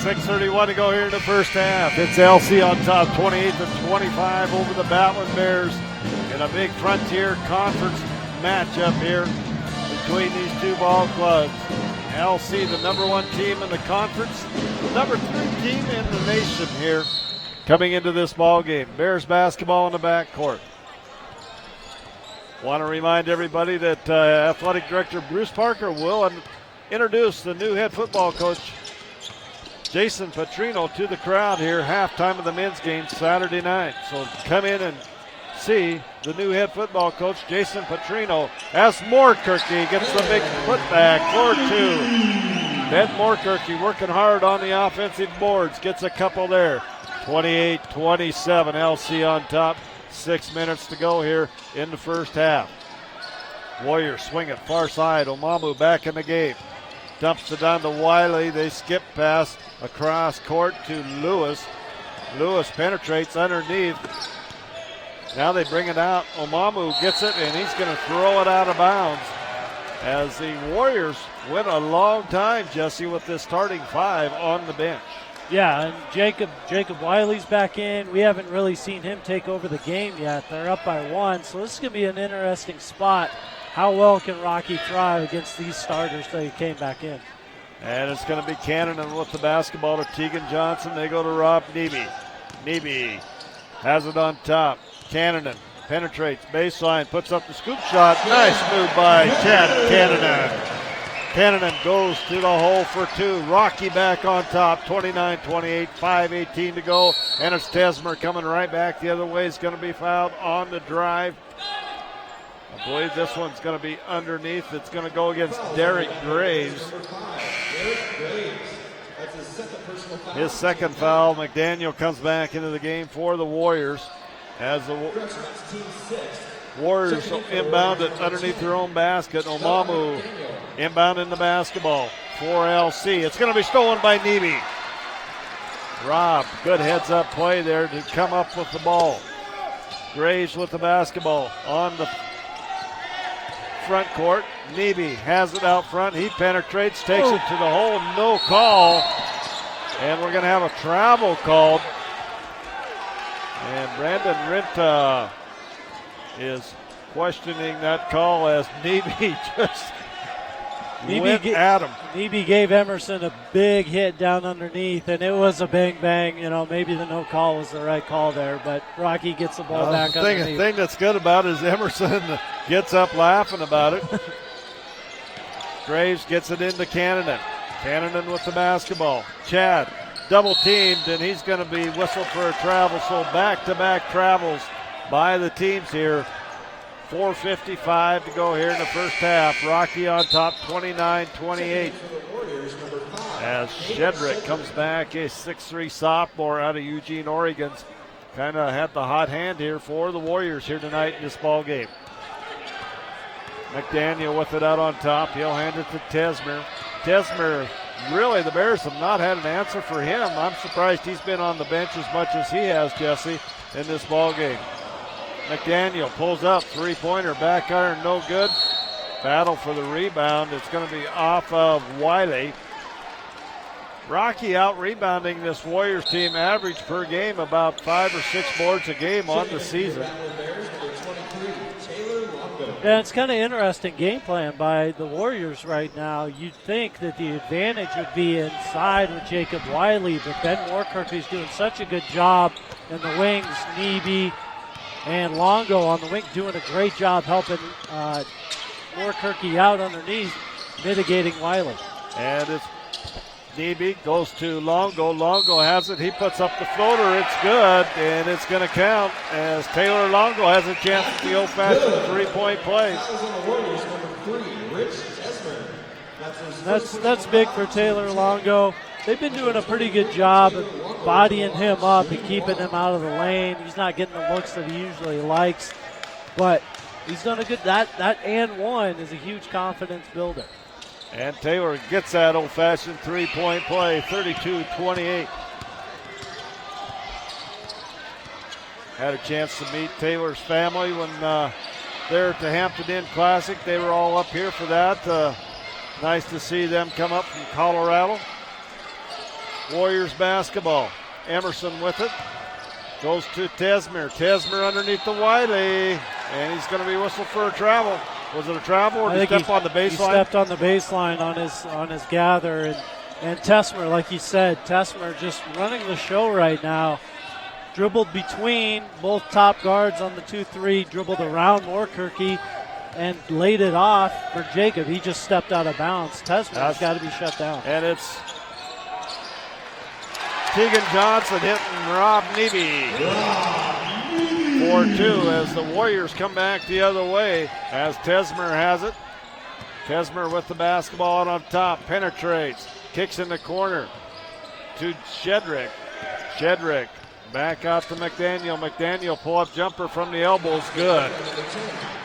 [SPEAKER 1] .6:31 to go here in the first half. It's LC on top, 28-25 over the Battlin Bears in a big Frontier Conference matchup here between these two ball clubs. LC, the number 1 team in the conference, the number 3 team in the nation here coming into this ball game. Bears basketball in the backcourt. Want to remind everybody that Athletic Director Bruce Parker will introduce the new head football coach, Jason Petrino, to the crowd here, halftime of the men's game Saturday night. So come in and see the new head football coach, Jason Petrino, as Moorkirky gets the big putback, 4-2. Ben Moorkirky working hard on the offensive boards, gets a couple there. 28-27, LC on top. 6 minutes to go here in the first half. Warriors swing it far side. Omamu back in the game. Dumps it down to Wiley. They skip pass across court to Lewis. Lewis penetrates underneath. Now they bring it out. Omamu gets it, and he's going to throw it out of bounds. As the Warriors went a long time, Jesse, with this starting 5 on the bench.
[SPEAKER 4] Yeah, and Jacob Wiley's back in. We haven't really seen him take over the game yet. They're up by 1, so this is going to be an interesting spot. How well can Rocky thrive against these starters that he came back in?
[SPEAKER 1] And it's going to be Cannon with the basketball to Tegan Johnson. They go to Rob Neby. Neby has it on top. Cannon penetrates baseline, puts up the scoop shot. Nice move by Chad Cannon. Cannon goes to the hole for 2. Rocky back on top, 29-28, 5:18 to go. And it's Tesmer coming right back the other way. It's going to be fouled on the drive. I believe this one's going to be underneath. It's going to go against Derek Graves. His second foul. McDaniel comes back into the game for the Warriors as the Warriors inbound it underneath their own basket. Omamu inbound in the basketball for LC. It's going to be stolen by Neby. Rob, good heads-up play there to come up with the ball. Graves with the basketball on the front court. Neby has it out front. He penetrates, takes it to the hole. No call. And we're going to have a travel called. And Brandon Rinta is questioning that call as Neby just went at him.
[SPEAKER 4] Neby gave Emerson a big hit down underneath, and it was a bang-bang. You know, maybe the no call was the right call there, but Rocky gets the ball back underneath.
[SPEAKER 1] The thing that's good about it is Emerson gets up laughing about it. Graves gets it into Cannon. Cannon with the basketball. Chad double teamed, and he's going to be whistled for a travel. So back-to-back travels by the teams here. 4:55 to go here in the first half. Rocky on top, 29-28. As Shedrick comes back, a 6'3 sophomore out of Eugene, Oregon. Kind of had the hot hand here for the Warriors here tonight in this ball game. McDaniel with it out on top. He'll hand it to Tesmer. Tesmer, really, the Bears have not had an answer for him. I'm surprised he's been on the bench as much as he has, Jesse, in this ball game. McDaniel pulls up, three-pointer, back iron, no good. Battle for the rebound. It's going to be off of Wiley. Rocky out rebounding this Warriors team, average per game about 5 or 6 boards a game on the season.
[SPEAKER 4] Yeah, it's kind of interesting game plan by the Warriors right now. You'd think that the advantage would be inside with Jacob Wiley, but Ben Moorkirky's doing such a good job in the wings. Neby and Longo on the wing doing a great job helping Moorkirky out underneath, mitigating Wiley.
[SPEAKER 1] And it's Neby goes to Longo. Longo has it. He puts up the floater. It's good, and it's going to count as Taylor Longo has a chance at the old-fashioned three-point play.
[SPEAKER 4] That's big for Taylor Longo. They've been doing a pretty good job of bodying him up and keeping him out of the lane. He's not getting the looks that he usually likes, but he's done a good. That and one is a huge confidence builder.
[SPEAKER 1] And Taylor gets that old-fashioned three-point play, 32-28. Had a chance to meet Taylor's family when they're at the Hampton Inn Classic. They were all up here for that. Nice to see them come up from Colorado. Warriors basketball. Emerson with it. Goes to Tesmer. Tesmer underneath the Wiley. And he's going to be whistled for a travel. Was it a travel or
[SPEAKER 4] I
[SPEAKER 1] did he
[SPEAKER 4] think
[SPEAKER 1] step on the
[SPEAKER 4] He
[SPEAKER 1] baseline?
[SPEAKER 4] stepped on the baseline on his gather, and Tesmer, like you said, Tesmer just running the show right now. Dribbled between both top guards on the 2-3, dribbled around Moorkirky, and laid it off for Jacob. He just stepped out of bounds. Tesmer's got to be shut down.
[SPEAKER 1] And it's Tegan Johnson hitting Rob Neby. 4-2 as the Warriors come back the other way as Tesmer has it. Tesmer with the basketball out on top, penetrates, kicks in the corner to Shedrick. Shedrick back out to McDaniel. McDaniel pull-up jumper from the elbows, good.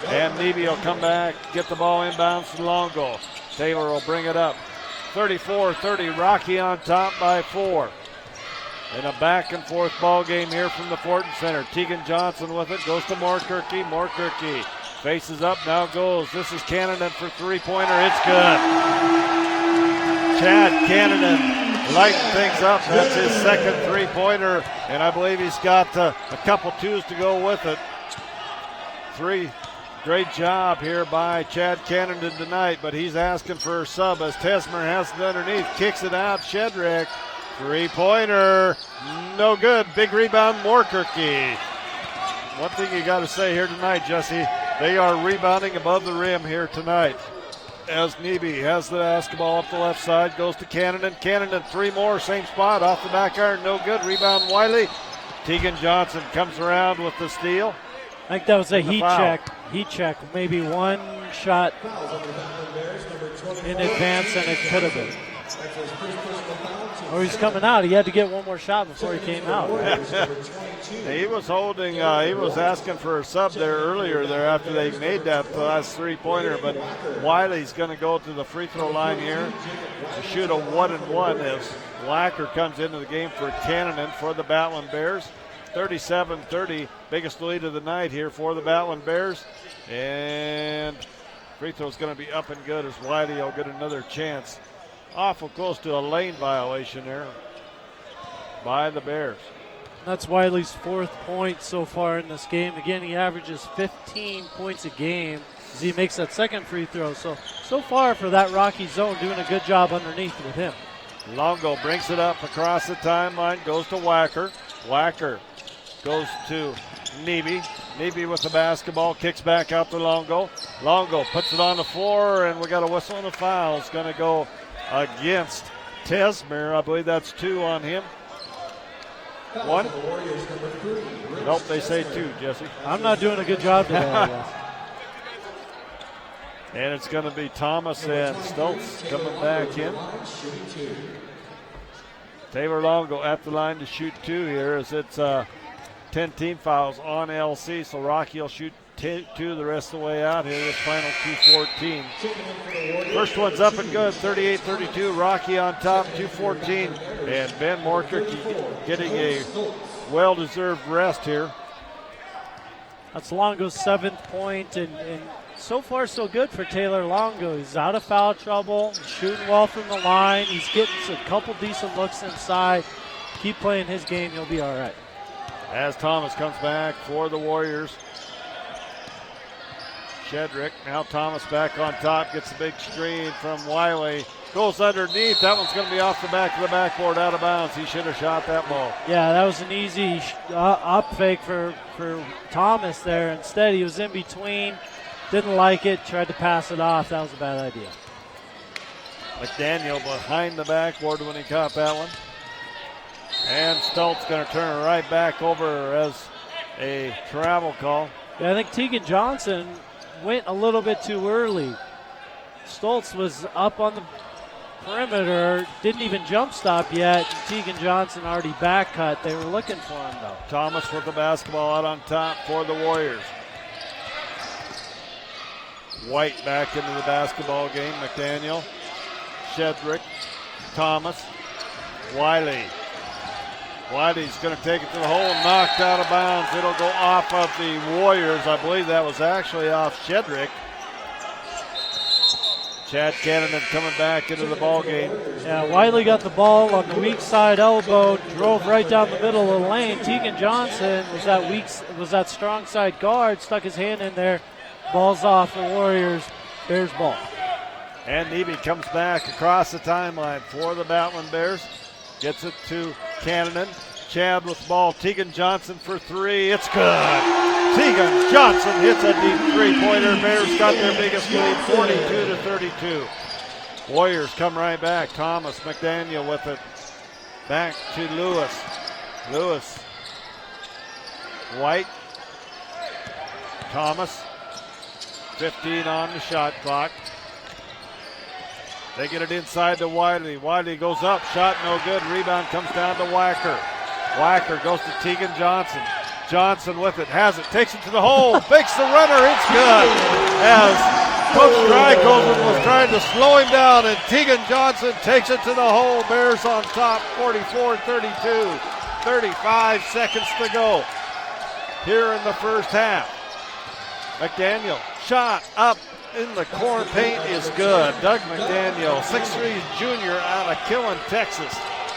[SPEAKER 1] And Neby will come back, get the ball inbounds to Longo. Taylor will bring it up. 34-30, Rocky on top by 4. In a back-and-forth ball game here from the Fortin Center. Tegan Johnson with it, goes to Moorkirky. Moorkirky faces up, now goes. This is Cannon for three-pointer, it's good. Chad Cannon lighting things up. That's his second three-pointer, and I believe he's got a couple twos to go with it. Great job here by Chad Cannon tonight, but he's asking for a sub as Tesmer has it underneath. Kicks it out, Shedrick. Three-pointer, no good. Big rebound, Moorkirky. One thing you got to say here tonight, Jesse, they are rebounding above the rim here tonight. As Neby has the basketball up the left side, goes to Cannon. Cannon, three more, same spot, off the back iron, no good. Rebound, Wiley. Tegan Johnson comes around with the steal.
[SPEAKER 4] I think that was a heat check. Maybe one shot in advance, and it could have been. Or he's coming out. He had to get one more shot before he came out.
[SPEAKER 1] He was holding, he was asking for a sub there earlier there after they made that last three-pointer, but Wiley's going to go to the free throw line here to shoot a 1-and-1 as Wacker comes into the game for Cannon for the Battlin Bears. 37-30, biggest lead of the night here for the Battlin Bears. And free throw's going to be up and good as Wiley will get another chance. Awful close to a lane violation there by the Bears.
[SPEAKER 4] That's Wiley's fourth point so far in this game. Again, he averages 15 points a game as he makes that second free throw. So far for that Rocky zone, doing a good job underneath with him.
[SPEAKER 1] Longo brings it up across the timeline, goes to Wacker. Wacker goes to Neby. Neby with the basketball, kicks back out to Longo. Longo puts it on the floor, and we got a whistle and a foul. It's going to go against Tesmer. I believe that's 2 on him. 1? Nope, they say 2, Jesse.
[SPEAKER 4] I'm not doing a good job today, I guess.
[SPEAKER 1] And it's going to be Thomas and Stoltz coming back in. Taylor Longo at the line to shoot 2 here as it's 10 team fouls on LC, so Rocky will shoot 2 the rest of the way out here. This final 2:14. First one's up and good, 38-32. Rocky on top, 2:14. And Ben Moorkirky getting a well-deserved rest here.
[SPEAKER 4] That's Longo's 7th point, and so far so good for Taylor Longo. He's out of foul trouble, shooting well from the line. He's getting a couple decent looks inside. Keep playing his game, he'll be all right.
[SPEAKER 1] As Thomas comes back for the Warriors. Shedrick, now Thomas back on top, gets a big screen from Wiley. Goes underneath, that one's going to be off the back of the backboard, out of bounds. He should have shot that ball.
[SPEAKER 4] Yeah, that was an easy up fake for Thomas there. Instead, he was in between, didn't like it, tried to pass it off. That was a bad idea.
[SPEAKER 1] McDaniel behind the backboard when he caught that one. And Stoltz going to turn it right back over as a travel call.
[SPEAKER 4] Yeah, I think Tegan Johnson went a little bit too early. Stoltz was up on the perimeter, didn't even jump stop yet. Tegan Johnson already back cut. They were looking for him, though.
[SPEAKER 1] Thomas with the basketball out on top for the Warriors. White back into the basketball game. McDaniel, Shedrick, Thomas, Wiley. Wiley's going to take it to the hole, knocked out of bounds. It'll go off of the Warriors. I believe that was actually off Shedrick. Chad Cannon coming back into the ball game.
[SPEAKER 4] Yeah, Wiley got the ball on the weak side elbow, drove right down the middle of the lane. Tegan Johnson was that strong side guard, stuck his hand in there, Ball's off the Warriors. Bears ball.
[SPEAKER 1] And Nebe comes back across the timeline for the Battlin Bears. Gets it to Cannon. Chad with the ball. Tegan Johnson for three. It's good. Tegan Johnson hits a deep three-pointer. Bears got their biggest lead, 42-32. Warriors come right back. Thomas McDaniel with it. Back to Lewis. Lewis. White. Thomas. 15 on the shot clock. They get it inside to Wiley. Wiley goes up. Shot no good. Rebound comes down to Wacker. Wacker goes to Tegan Johnson. Johnson with it. Has it. Takes it to the hole. Fakes the runner. It's good. As Coach Drykosen was trying to slow him down, and Tegan Johnson takes it to the hole. Bears on top, 44-32. 35 seconds to go here in the first half. McDaniel, shot up in the corner paint is good. Doug McDaniel, 6'3" junior out of Killen, Texas,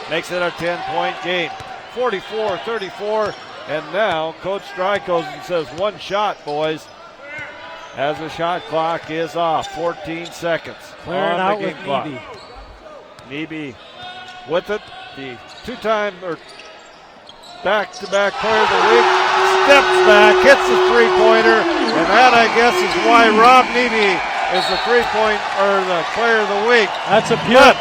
[SPEAKER 1] makes it a 10-point game. 44-34, and now Coach Drykosen says one shot, boys, as the shot clock is off. 14 seconds
[SPEAKER 4] Clearing
[SPEAKER 1] on
[SPEAKER 4] out
[SPEAKER 1] the
[SPEAKER 4] with
[SPEAKER 1] game clock. Nebe with it, the two-time or back-to-back player of the week, steps back, hits the three-pointer, and that, I guess, is why Rob Nebe is the three-point or the player of the week.
[SPEAKER 4] That's a pure.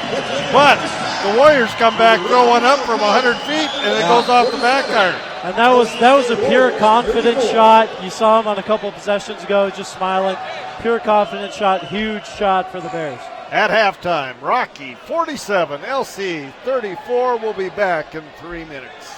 [SPEAKER 1] But the Warriors come back, throw one up from 100 feet, and it goes off the back iron.
[SPEAKER 4] And that was a pure confidence shot. You saw him on a couple of possessions ago, just smiling. Pure confidence shot, huge shot for the Bears.
[SPEAKER 1] At halftime, Rocky 47, LC 34. We'll be back in 3 minutes.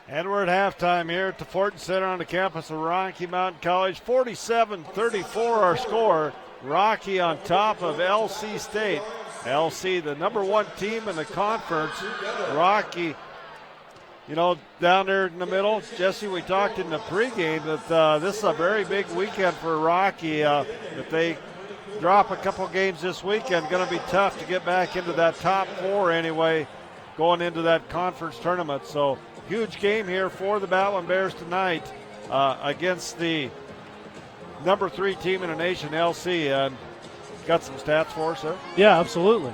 [SPEAKER 1] And we're at halftime here at the Fortin Center on the campus of Rocky Mountain College. 47-34 our score. Rocky on top of LC State. LC, the number one team in the conference. Rocky, down there in the middle. Jesse, we talked in the pregame that this is a very big weekend for Rocky. If they drop a couple games this weekend, going to be tough to get back into that top four anyway, going into that conference tournament. So huge game here for the Battlin Bears tonight against the number 3 team in the nation, LC. And got some stats for us, sir?
[SPEAKER 4] Yeah, absolutely.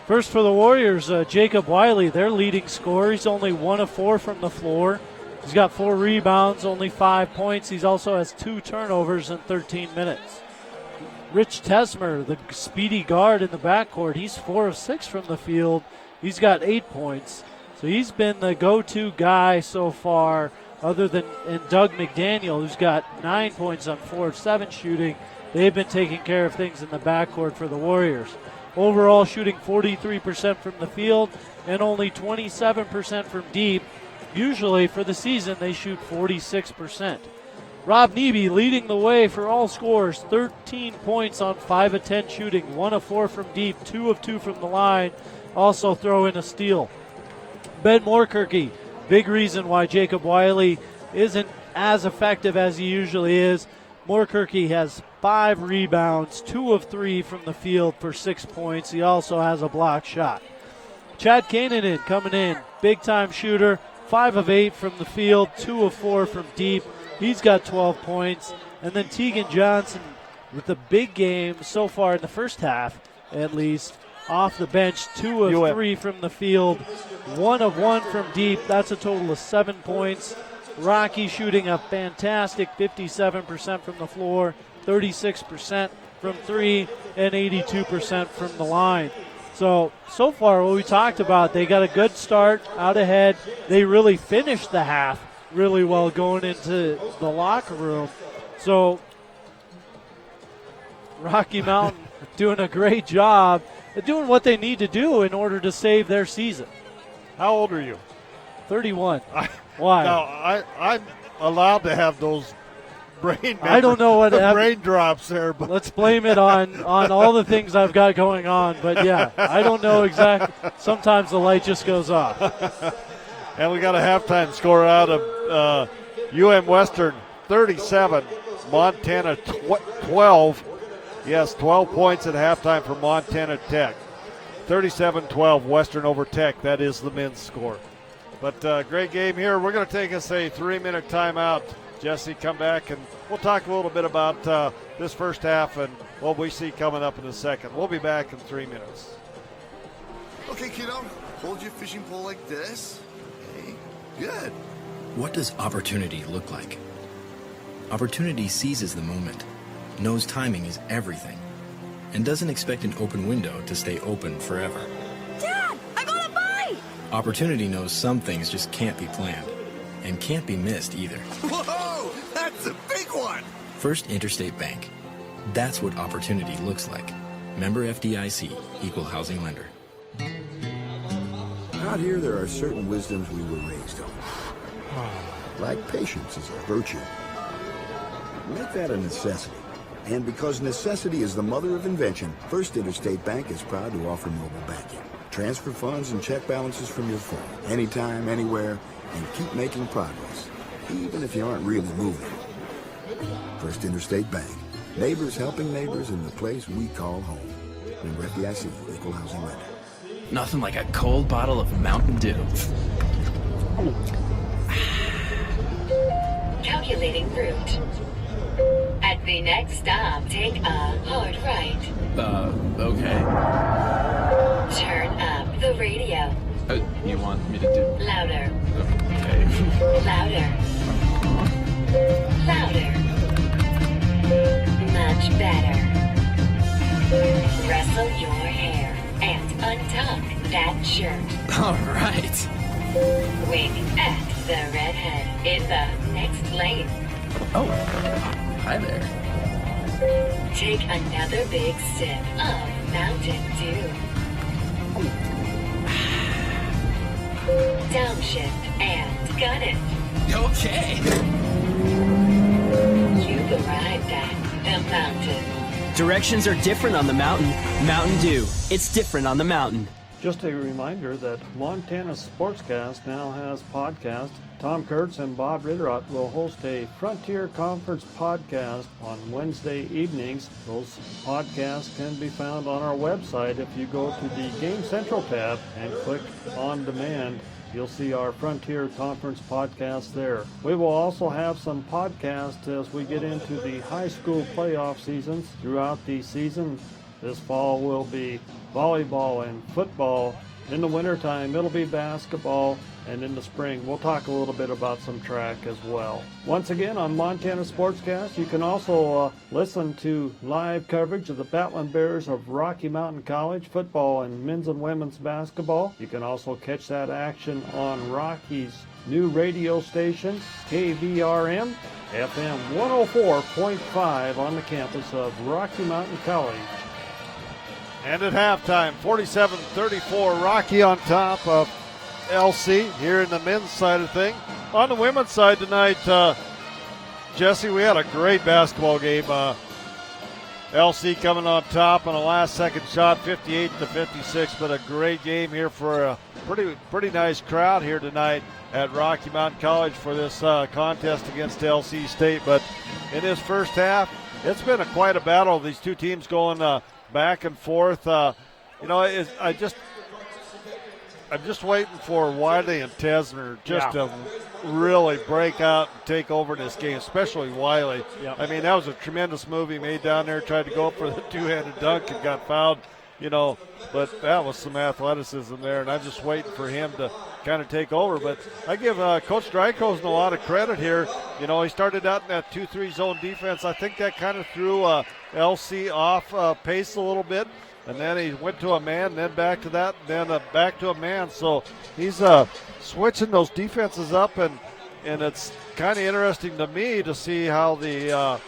[SPEAKER 4] First for the Warriors, Jacob Wiley, their leading scorer. He's only 1 of 4 from the floor. He's got 4 rebounds, only 5 points. He also has 2 turnovers in 13 minutes. Rich Tesmer, the speedy guard in the backcourt, he's 4 of 6 from the field. He's got 8 points. So he's been the go-to guy so far, other than Doug McDaniel, who's got 9 points on 4 of 7 shooting. They've been taking care of things in the backcourt for the Warriors. Overall, shooting 43% from the field and only 27% from deep. Usually for the season, they shoot 46%. Rob Neby leading the way for all scores, 13 points on 5 of 10 shooting, 1 of 4 from deep, 2 of 2 from the line. Also throw in a steal. Ben Moorkirky, big reason why Jacob Wiley isn't as effective as he usually is. Moorkirky has 5 rebounds, 2 of 3 from the field for 6 points. He also has a block shot. Chad Kananen coming in, big-time shooter, 5 of 8 from the field, 2 of 4 from deep. He's got 12 points. And then Tegan Johnson with the big game so far in the first half, at least, off the bench, 2 of 3 from the field, 1 of 1 from deep. That's a total of 7 points. Rocky shooting a fantastic 57% from the floor, 36% from 3, and 82% from the line. So far what we talked about, they got a good start out ahead. They really finished the half really well going into the locker room. So Rocky Mountain doing a great job at doing what they need to do in order to save their season.
[SPEAKER 1] How old are you?
[SPEAKER 4] 31. Why?
[SPEAKER 1] Now, I'm allowed to have those
[SPEAKER 4] I don't know what
[SPEAKER 1] brain drops there, but
[SPEAKER 4] let's blame it on all the things I've got going on. But yeah, I don't know exactly. Sometimes the light just goes off.
[SPEAKER 1] And we got a halftime score out of UM Western, 37, Montana 12. Yes, 12 points at halftime for Montana Tech. 37-12, Western over Tech. That is the men's score. But great game here. We're going to take us a 3-minute timeout. Jesse, come back, and we'll talk a little bit about this first half and what we see coming up in the second. We'll be back in 3 minutes.
[SPEAKER 7] Okay, kiddo, hold your fishing pole like this. Okay, good.
[SPEAKER 3] What does opportunity look like? Opportunity seizes the moment, knows timing is everything, and doesn't expect an open window to stay open forever.
[SPEAKER 8] Dad, I got a bite!
[SPEAKER 3] Opportunity knows some things just can't be planned, and can't be missed either.
[SPEAKER 7] Whoa, that's a big one!
[SPEAKER 3] First Interstate Bank. That's what opportunity looks like. Member FDIC, Equal Housing Lender.
[SPEAKER 9] Out here, there are certain wisdoms we were raised on. Like patience is a virtue. Make that a necessity. And because necessity is the mother of invention, First Interstate Bank is proud to offer mobile banking. Transfer funds and check balances from your phone, anytime, anywhere, and keep making progress, even if you aren't really moving. First Interstate Bank. Neighbors helping neighbors in the place we call home. Member FDIC, Equal Housing Lender.
[SPEAKER 3] Nothing like a cold bottle of Mountain Dew.
[SPEAKER 10] Calculating route. At the next stop, take a hard right.
[SPEAKER 3] Okay.
[SPEAKER 10] Turn up the radio.
[SPEAKER 3] You want me to do?
[SPEAKER 10] Louder.
[SPEAKER 3] Okay.
[SPEAKER 10] Louder. Louder. Much better. Rustle your hair and untuck that shirt.
[SPEAKER 3] All right.
[SPEAKER 10] Wink at the redhead in the next lane.
[SPEAKER 3] Oh, hi there.
[SPEAKER 10] Take another big sip of Mountain Dew. downshift, and gun it.
[SPEAKER 11] Okay.
[SPEAKER 10] You've arrived at the mountain.
[SPEAKER 11] Directions are different on the mountain. Mountain Dew. It's different on the mountain.
[SPEAKER 1] Just a reminder that Montana Sportscast now has podcasts. Tom Kurtz and Bob Ritterott will host a Frontier Conference podcast on Wednesday evenings. Those podcasts can be found on our website. If you go to the Game Central tab and click on demand, you'll see our Frontier Conference podcast there. We will also have some podcasts as we get into the high school playoff seasons throughout the season. This fall will be volleyball and football. In the wintertime, it'll be basketball. And in the spring, we'll talk a little bit about some track as well. Once again, on Montana Sportscast, you can also listen to live coverage of the Battlin Bears of Rocky Mountain College football and men's and women's basketball. You can also catch that action on Rocky's new radio station, KVRM, FM 104.5 on the campus of Rocky Mountain College. And at halftime, 47-34, Rocky on top of LC here in the men's side of thing. On the women's side tonight, Jesse, we had a great basketball game. LC coming on top on a last-second shot, 58-56, but a great game here for a pretty nice crowd here tonight at Rocky Mountain College for this contest against LC State. But in this first half, it's been quite a battle. These two teams going back and forth. I'm just waiting for Wiley and Tesmer to really break out and take over this game, especially Wiley.
[SPEAKER 4] Yep.
[SPEAKER 1] I mean, that was a tremendous move he made down there, tried to go for the two-handed dunk and got fouled, but that was some athleticism there, and I'm just waiting for him to kind of take over. But I give Coach Drykosen a lot of credit here. He started out in that 2-3 zone defense. I think that kind of threw LC off pace a little bit. And then he went to a man, then back to that, then back to a man. So he's switching those defenses up, and it's kind of interesting to me to see how the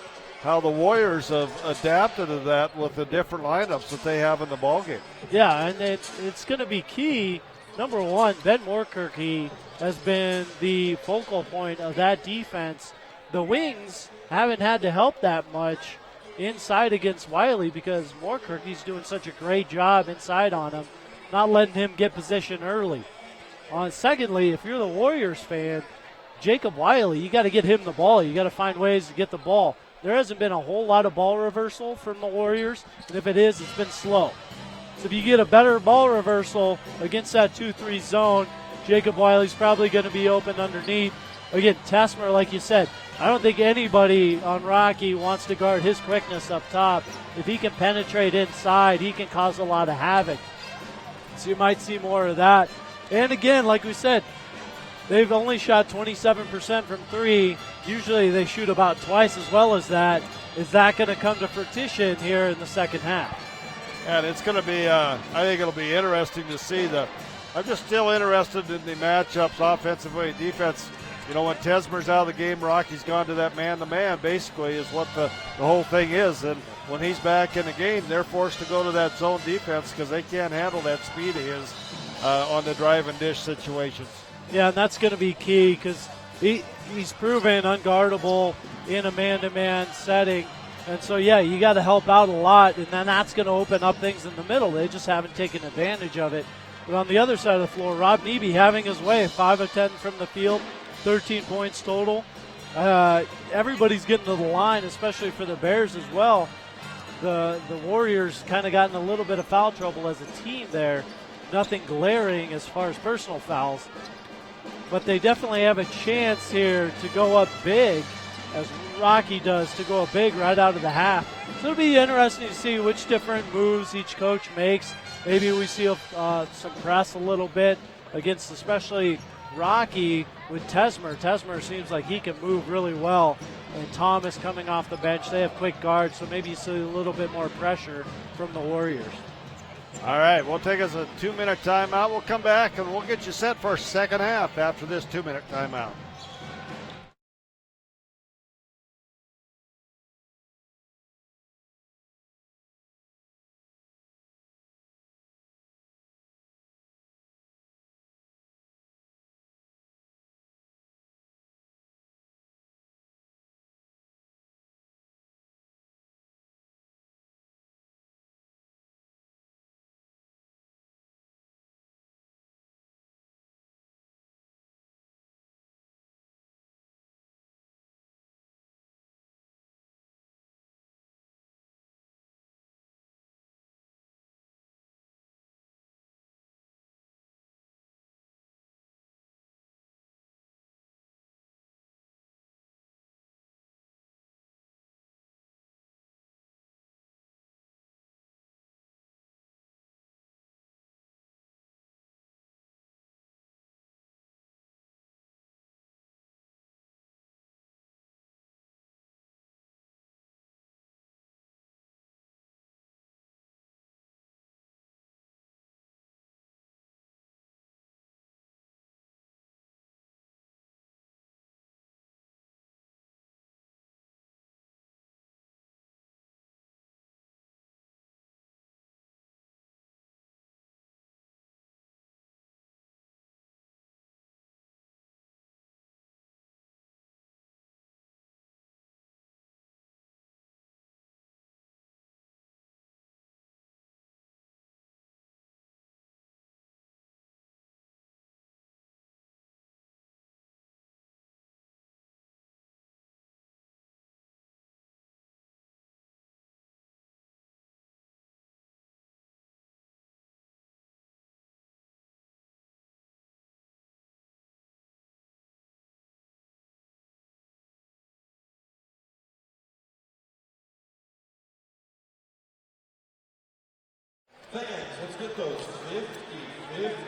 [SPEAKER 1] Warriors have adapted to that with the different lineups that they have in the ballgame.
[SPEAKER 4] Yeah, and it's going to be key. Number one, Ben Moorkirky has been the focal point of that defense. The wings haven't had to help that much inside against Wiley because Moorkirky's doing such a great job inside on him, not letting him get position early. Secondly, if you're the Warriors fan, Jacob Wiley, you got to get him the ball. You got to find ways to get the ball. There hasn't been a whole lot of ball reversal from the Warriors, and if it is, it's been slow. So if you get a better ball reversal against that 2-3 zone, Jacob Wiley's probably going to be open underneath. Again, Tesmer, like you said, I don't think anybody on Rocky wants to guard his quickness up top. If he can penetrate inside, he can cause a lot of havoc. So you might see more of that. And again, like we said, they've only shot 27% from three. Usually they shoot about twice as well as that. Is that going to come to fruition here in the second half?
[SPEAKER 1] And it's going to be, I think it'll be interesting to see I'm just still interested in the matchups offensively and defense. When Tesmer's out of the game, Rocky's gone to that man-to-man, basically, is what the whole thing is. And when he's back in the game, they're forced to go to that zone defense because they can't handle that speed of his on the drive and dish situations.
[SPEAKER 4] Yeah, and that's going to be key because he's proven unguardable in a man-to-man setting. And so, you got to help out a lot, and then that's going to open up things in the middle. They just haven't taken advantage of it. But on the other side of the floor, Rob Neby having his way, 5 of 10 from the field. 13 points total. Everybody's getting to the line, especially for the Bears as well. The Warriors kind of got in a little bit of foul trouble as a team there. Nothing glaring as far as personal fouls. But they definitely have a chance here to go up big, as Rocky does, to go up big right out of the half. So it'll be interesting to see which different moves each coach makes. Maybe we see some press a little bit against especially Rocky with Tesmer. Tesmer seems like he can move really well. And Thomas coming off the bench. They have quick guards, so maybe you see a little bit more pressure from the Warriors.
[SPEAKER 1] All right, we'll take us a 2-minute timeout. We'll come back and we'll get you set for second half after this 2-minute timeout.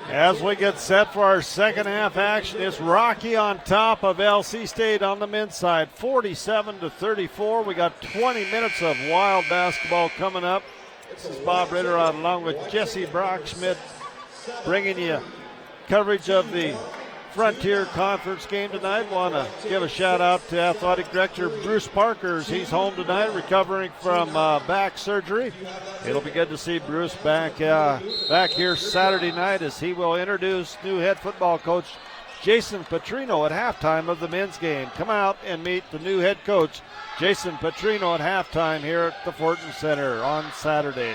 [SPEAKER 1] As we get set for our second half action, it's Rocky on top of LC State on the men's side, 47-34. We got 20 minutes of wild basketball coming up. This is Bob Ritter along with Jesse Brockschmidt bringing you coverage of the Frontier Conference game tonight. Want to give a shout out to Athletic Director Bruce Parkers. He's home tonight recovering from back surgery. It'll be good to see Bruce back here Saturday night as he will introduce new head football coach Jason Petrino at halftime of the men's game. Come out and meet the new head coach Jason Petrino at halftime here at the Fortin Center on Saturday.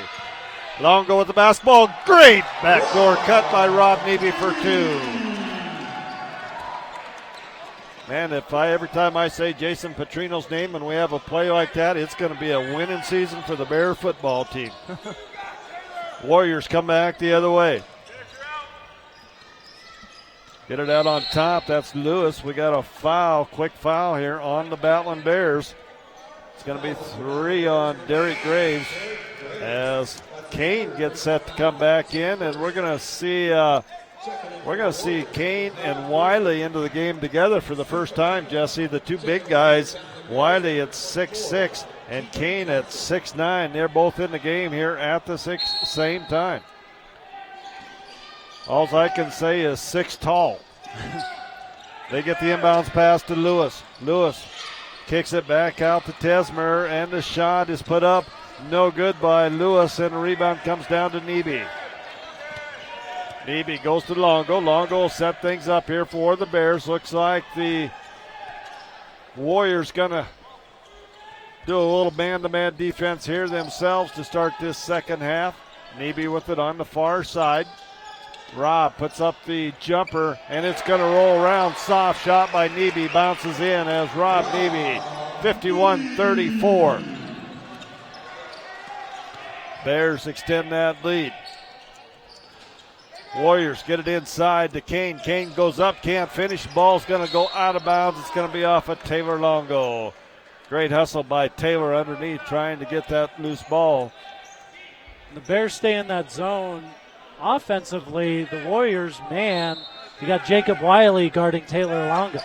[SPEAKER 1] Longo with the basketball. Great backdoor cut by Rob Neby for two. Man, every time I say Jason Petrino's name and we have a play like that, it's going to be a winning season for the Bear football team. Warriors come back the other way. Get it out on top. That's Lewis. We got a foul, quick foul here on the Battlin Bears. It's going to be 3 on Derek Graves as Kane gets set to come back in, and we're going to see Kane and Wiley into the game together for the first time, Jesse. The two big guys, Wiley at 6'6", and Kane at 6'9". They're both in the game here at the same time. All I can say is 6 tall. They get the inbounds pass to Lewis. Lewis kicks it back out to Tesmer, and the shot is put up. No good by Lewis, and the rebound comes down to Neby. Neby goes to Longo. Longo will set things up here for the Bears. Looks like the Warriors going to do a little man-to-man defense here themselves to start this second half. Neby with it on the far side. Rob puts up the jumper, and it's going to roll around. Soft shot by Neby. Bounces in as Rob Neby, 51-34. Bears extend that lead. Warriors get it inside to Kane. Kane goes up, can't finish. Ball's going to go out of bounds. It's going to be off of Taylor Longo. Great hustle by Taylor underneath trying to get that loose ball.
[SPEAKER 4] The Bears stay in that zone. Offensively, the Warriors, man, you got Jacob Wiley guarding Taylor Longo.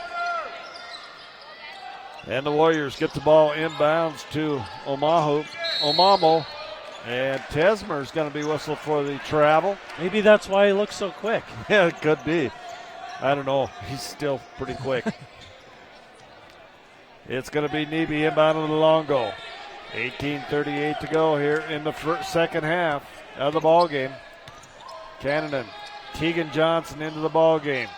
[SPEAKER 1] And the Warriors get the ball inbounds to Omamo. And Tesmer's going to be whistled for the travel.
[SPEAKER 4] Maybe that's why he looks so quick.
[SPEAKER 1] Yeah, it could be. I don't know. He's still pretty quick. It's going to be Neby inbound to the Longo. 18:38 to go here in the second half of the ball game. Cannon, Tegan Johnson into the ball game.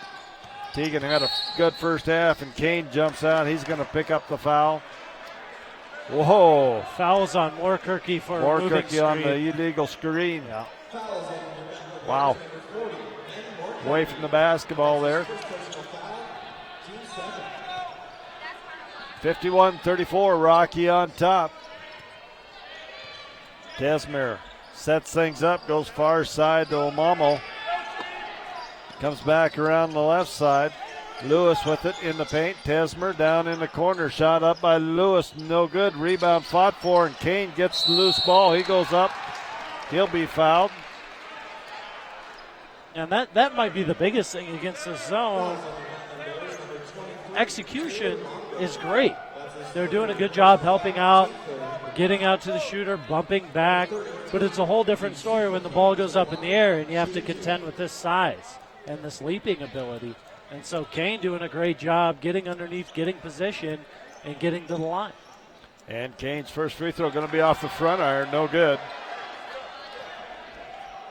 [SPEAKER 1] Tegan had a good first half, and Kane jumps out. He's going to pick up the foul. Whoa.
[SPEAKER 4] Fouls on Moorkirky for a moving screen.
[SPEAKER 1] On the illegal screen.
[SPEAKER 4] Yeah.
[SPEAKER 1] Wow. Away from the basketball there. 51-34, Rocky on top. Tesmer sets things up, goes far side to Omamo. Comes back around the left side. Lewis with it in the paint. Tesmer down in the corner. Shot up by Lewis. No good. Rebound fought for, and Kane gets the loose ball. He goes up. He'll be fouled.
[SPEAKER 4] And that might be the biggest thing against the zone. Execution is great. They're doing a good job helping out, getting out to the shooter, bumping back. But it's a whole different story when the ball goes up in the air and you have to contend with this size and this leaping ability. And so Kane doing a great job getting underneath, getting position, and getting to the line.
[SPEAKER 1] And Kane's first free throw going to be off the front iron. No good.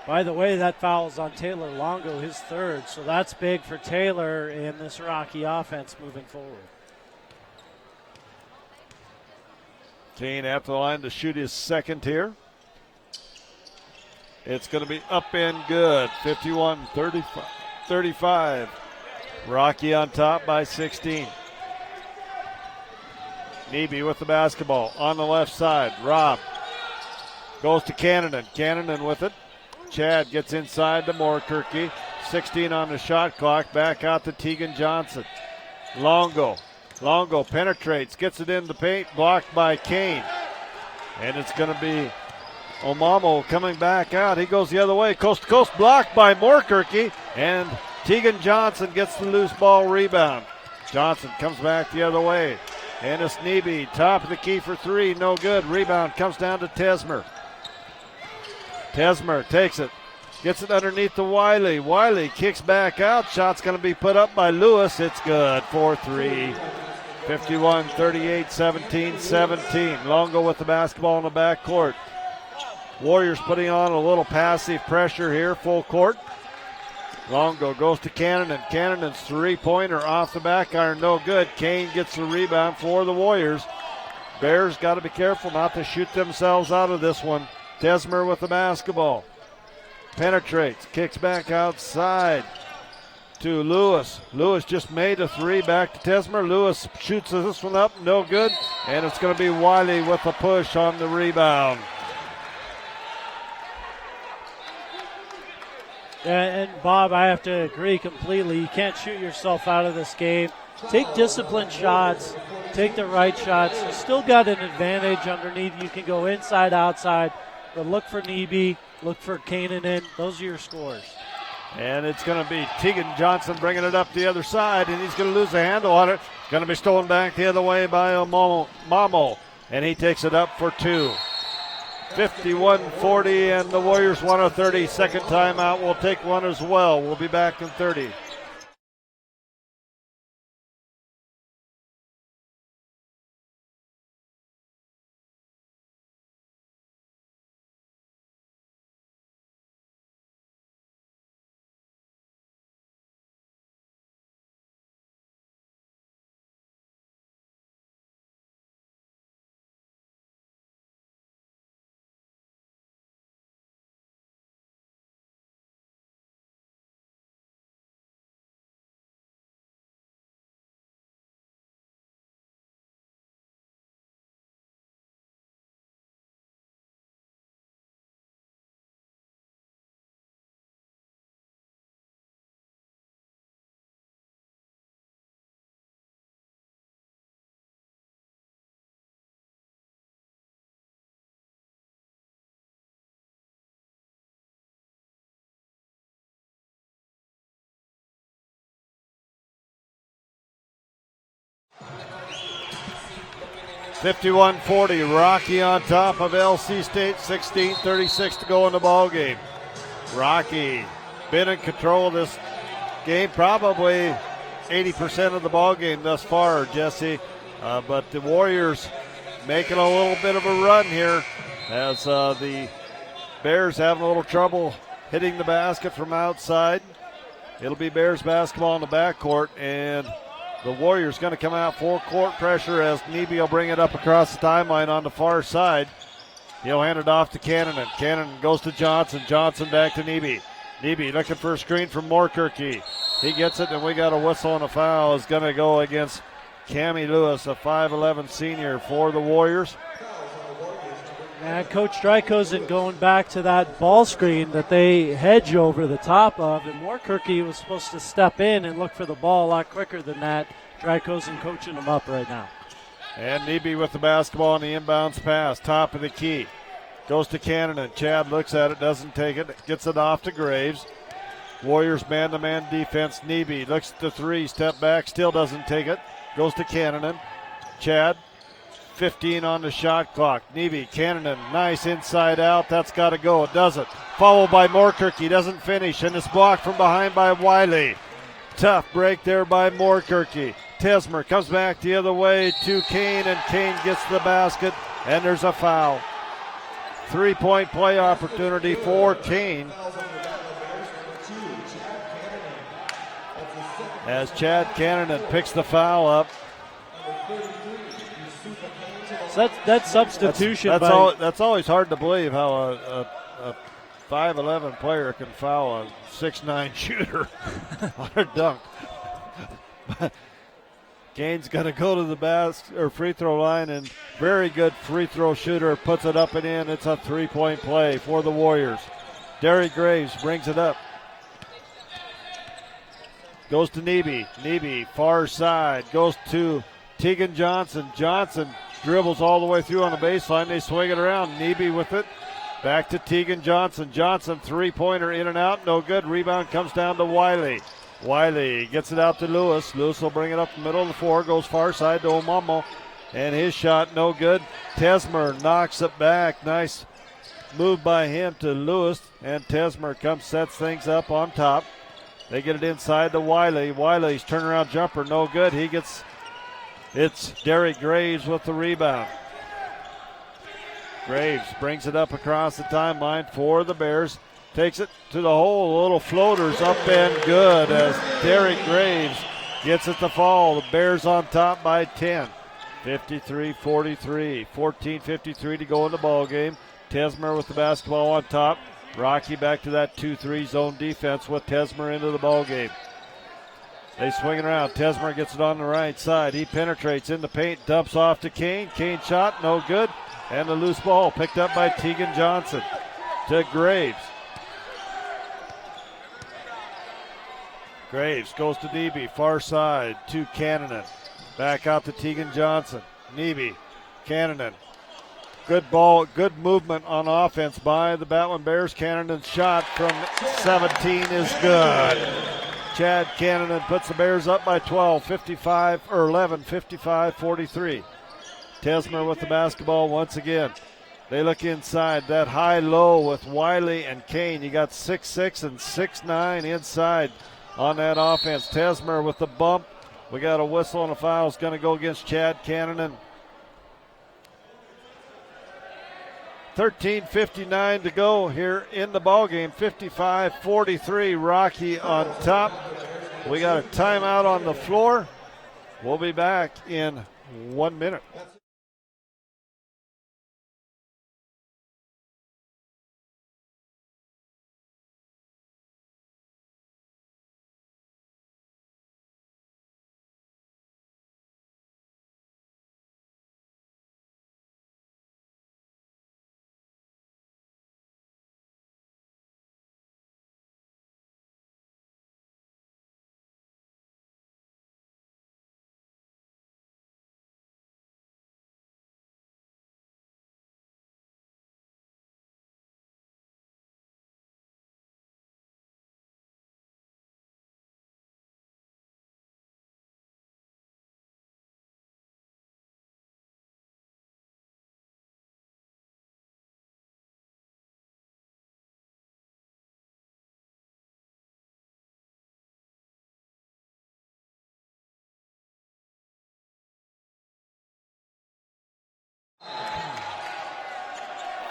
[SPEAKER 4] By the way, that foul's on Taylor Longo, his third. So that's big for Taylor in this Rocky offense moving forward.
[SPEAKER 1] Kane at the line to shoot his second here. It's going to be up and good. 51-35. Rocky on top by 16. Neby with the basketball on the left side. Rob goes to Cannon. Cannon with it. Chad gets inside to Moorkirky. 16 on the shot clock. Back out to Tegan Johnson. Longo penetrates, gets it in the paint, blocked by Kane. And it's going to be Omamo coming back out. He goes the other way. Coast to coast blocked by Moorkirky. And Tegan Johnson gets the loose ball rebound. Johnson comes back the other way. And it's Nebe. Top of the key for three. No good. Rebound comes down to Tesmer. Tesmer takes it. Gets it underneath to Wiley. Wiley kicks back out. Shot's going to be put up by Lewis. It's good. 4-3. 51-38, 17-17. Longo with the basketball in the backcourt. Warriors putting on a little passive pressure here, full court. Longo goes to Cannon. Cannon's three-pointer off the back iron, no good. Kane gets the rebound for the Warriors. Bears got to be careful not to shoot themselves out of this one. Tesmer with the basketball. Penetrates, kicks back outside to Lewis. Lewis just made a three, back to Tesmer. Lewis shoots this one up, no good. And it's going to be Wiley with a push on the rebound.
[SPEAKER 4] Yeah, and Bob, I have to agree completely. You can't shoot yourself out of this game. Take disciplined shots. Take the right shots. You still got an advantage underneath. You can go inside, outside. But look for Nebe. Look for Kanan. Those are your scores.
[SPEAKER 1] And it's going to be Tegan Johnson bringing it up the other side, and he's going to lose the handle on it. Going to be stolen back the other way by Mamo, and he takes it up for two. 51-40, and the Warriors want a 30-second timeout. We'll take one as well. We'll be back in 30. (51-40), Rocky on top of LC State, 16:36 to go in the ball game. Rocky been in control of this game, probably 80% of the ball game thus far, Jesse. But the Warriors making a little bit of a run here as the Bears having a little trouble hitting the basket from outside. It'll be Bears basketball in the backcourt, and the Warriors going to come out full court pressure as Nebe will bring it up across the timeline on the far side. He'll hand it off to Cannon. Cannon goes to Johnson. Johnson back to Nebe. Nebe looking for a screen from Moorkirky. He gets it, and we got a whistle and a foul. Is going to go against Cammie Lewis, a 5'11 senior for the Warriors.
[SPEAKER 4] And Coach Drykosen going back to that ball screen that they hedge over the top of, and Moorkirky was supposed to step in and look for the ball a lot quicker than that. Drykosen coaching them up right now.
[SPEAKER 1] And Nebe with the basketball on the inbounds pass, top of the key. Goes to Cannon, and Chad looks at it, doesn't take it, gets it off to Graves. Warriors man-to-man defense. Nebe looks at the three, step back, still doesn't take it. Goes to Cannon. Chad, 15 on the shot clock. Nebe, Cannon, nice inside out. That's got to go. It doesn't. Followed by Moorkirky. Doesn't finish, and it's blocked from behind by Wiley. Tough break there by Moorkirky. Tesmer comes back the other way to Kane, and Kane gets the basket, and there's a foul. 3-point play opportunity for Kane. As Chad Cannon picks the foul up.
[SPEAKER 4] So that substitution.
[SPEAKER 1] That's always hard to believe how a 5'11 player can foul a 6'9 shooter on a dunk. Kane's going to go to the free throw line, and very good free throw shooter puts it up and in. It's a 3-point play for the Warriors. Derry Graves brings it up. Goes to Nebe. Nebe, far side, goes to Tegan Johnson. Johnson dribbles all the way through on the baseline. They swing it around. Nebe with it. Back to Tegan Johnson. Johnson, three-pointer in and out. No good. Rebound comes down to Wiley. Wiley gets it out to Lewis. Lewis will bring it up the middle of the floor. Goes far side to Omamo. And his shot no good. Tesmer knocks it back. Nice move by him to Lewis. And Tesmer comes, sets things up on top. They get it inside to Wiley. Wiley's turnaround jumper no good. It's Derek Graves with the rebound. Graves brings it up across the timeline for the Bears. Takes it to the hole. Little floaters up and good as Derek Graves gets it to fall. The Bears on top by 10. 53-43. 14:53 to go in the ball game. Tesmer with the basketball on top. Rocky back to that 2-3 zone defense with Tesmer into the ball game. They swing it around. Tesmer gets it on the right side. He penetrates in the paint, dumps off to Kane. Kane shot, no good. And the loose ball picked up by Tegan Johnson to Graves. Graves goes to Neby, far side to Cannonen. Back out to Tegan Johnson. Neby, Cannonen. Good ball, good movement on offense by the Battlin Bears. Cannonen's shot from 17 is good. Chad Cannonen puts the Bears up by 12, 55-43. Tesmer with the basketball once again. They look inside. That high-low with Wiley and Kane. You got 6'6" and 6'9" inside on that offense. Tesmer with the bump. We got a whistle and a foul. It's going to go against Chad Cannonen. 13:59 to go here in the ballgame. 55-43, Rocky on top. We got a timeout on the floor. We'll be back in 1 minute.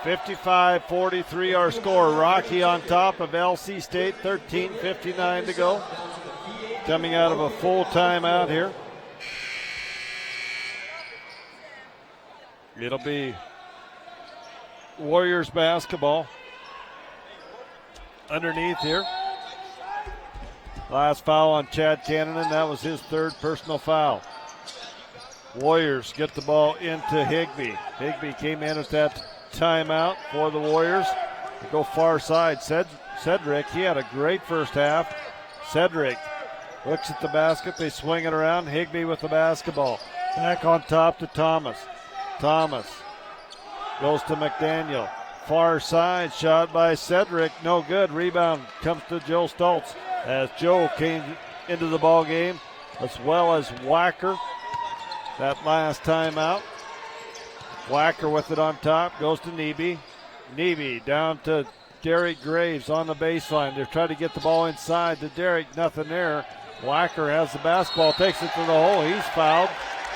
[SPEAKER 1] (55-43) our score. Rocky on top of LC State. 13:59 to go. Coming out of a full timeout here. It'll be Warriors basketball underneath here. Last foul on Chad Cannonen. That was his third personal foul. Warriors get the ball into Higbee. Higbee came in at that timeout for the Warriors. They go far side. Cedric, he had a great first half. Cedric looks at the basket. They swing it around. Higbee with the basketball. Back on top to Thomas. Thomas goes to McDaniel. Far side shot by Cedric. No good. Rebound comes to Joe Stoltz as Joe came into the ball game as well as Wacker. That last timeout. Wacker with it on top, goes to Neby. Neby down to Derek Graves on the baseline. They're trying to get the ball inside to Derek, nothing there. Wacker has the basketball, takes it to the hole. He's fouled,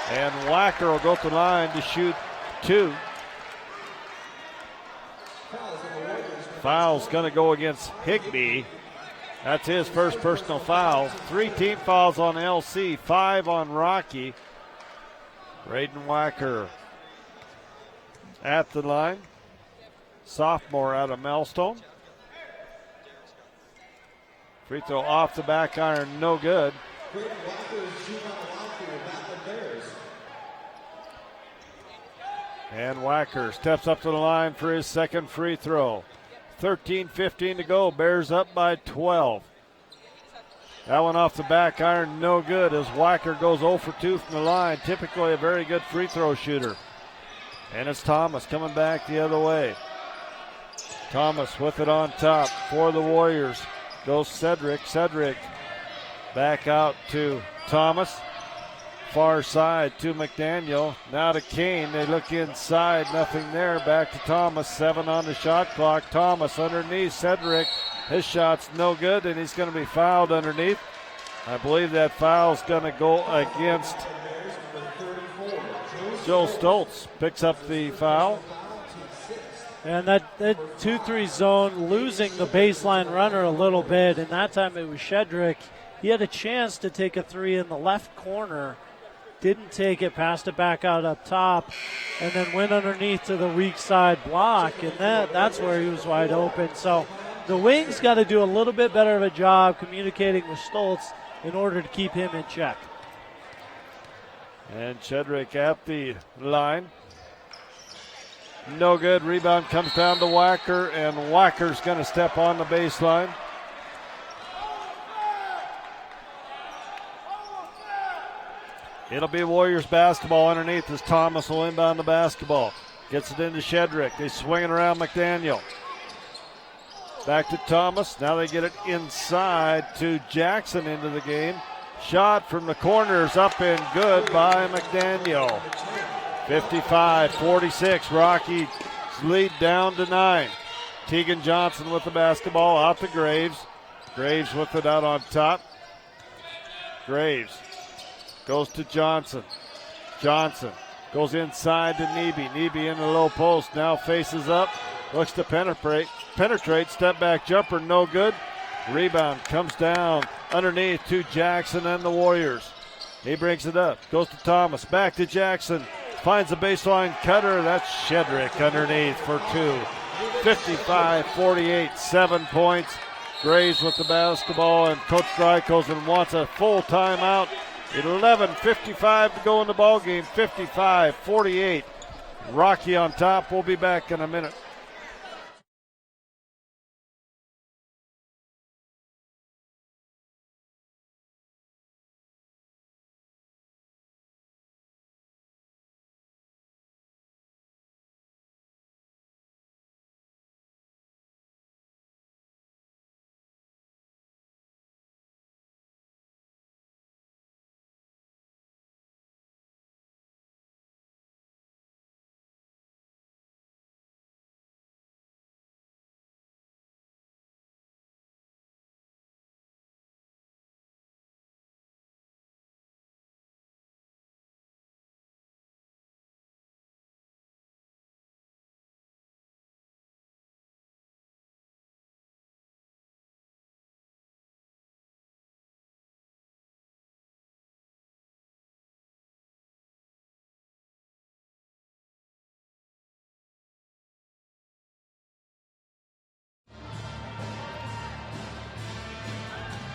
[SPEAKER 1] and Wacker will go to the line to shoot two. Foul's going to go against Higbee. That's his first personal foul. 3 team fouls on LC, 5 on Rocky. Braden Wacker at the line. Sophomore out of Melstone. Free throw off the back iron, no good. And Wacker steps up to the line for his second free throw. 13:15 to go. Bears up by 12. That one off the back iron, no good as Wacker goes 0 for 2 from the line. Typically a very good free throw shooter. And it's Thomas coming back the other way. Thomas with it on top for the Warriors. Goes Cedric. Cedric back out to Thomas. Far side to McDaniel. Now to Kane. They look inside. Nothing there. Back to Thomas. 7 on the shot clock. Thomas underneath. Cedric. His shot's no good, and he's going to be fouled underneath. I believe that foul's going to go against Joe Stoltz. Picks up the foul.
[SPEAKER 4] And that 2-3 zone, losing the baseline runner a little bit, and that time it was Shedrick. He had a chance to take a 3 in the left corner. Didn't take it, passed it back out up top, and then went underneath to the weak side block, and that's where he was wide open. So the Wings got to do a little bit better of a job communicating with Stoltz in order to keep him in check.
[SPEAKER 1] And Shedrick at the line. No good. Rebound comes down to Wacker, and Wacker's going to step on the baseline. It'll be Warriors basketball underneath as Thomas will inbound the basketball. Gets it into Shedrick. They swing it around McDaniel. Back to Thomas. Now they get it inside to Jackson into the game. Shot from the corners up and good by McDaniel. 55-46. Rockies lead down to 9. Tegan Johnson with the basketball out to Graves. Graves with it out on top. Graves goes to Johnson. Johnson goes inside to Nebe. Nebe in the low post. Now faces up. Looks to penetrate. Step back jumper. No good. Rebound comes down underneath to Jackson and the Warriors. He brings it up. Goes to Thomas. Back to Jackson. Finds the baseline cutter. That's Shedrick underneath for 2. 55-48. 7 points. Graves with the basketball, and Coach Drykosen wants a full timeout. 11:55 to go in the ball game. 55-48. Rocky on top. We'll be back in a minute.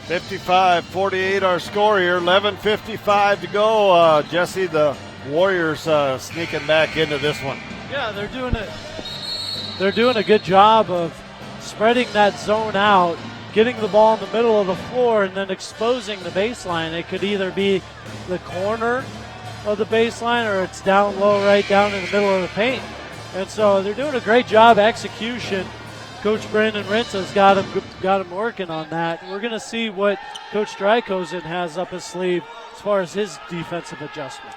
[SPEAKER 1] (55-48) our score here. 11:55 to go. Jesse, the Warriors sneaking back into this one.
[SPEAKER 4] Yeah, they're doing it. They're doing a good job of spreading that zone out, getting the ball in the middle of the floor, and then exposing the baseline. It could either be the corner of the baseline or it's down low, right down in the middle of the paint. And so they're doing a great job execution. Coach Brandon Rintz has got him working on that. We're going to see what Coach Drykosen has up his sleeve as far as his defensive adjustment.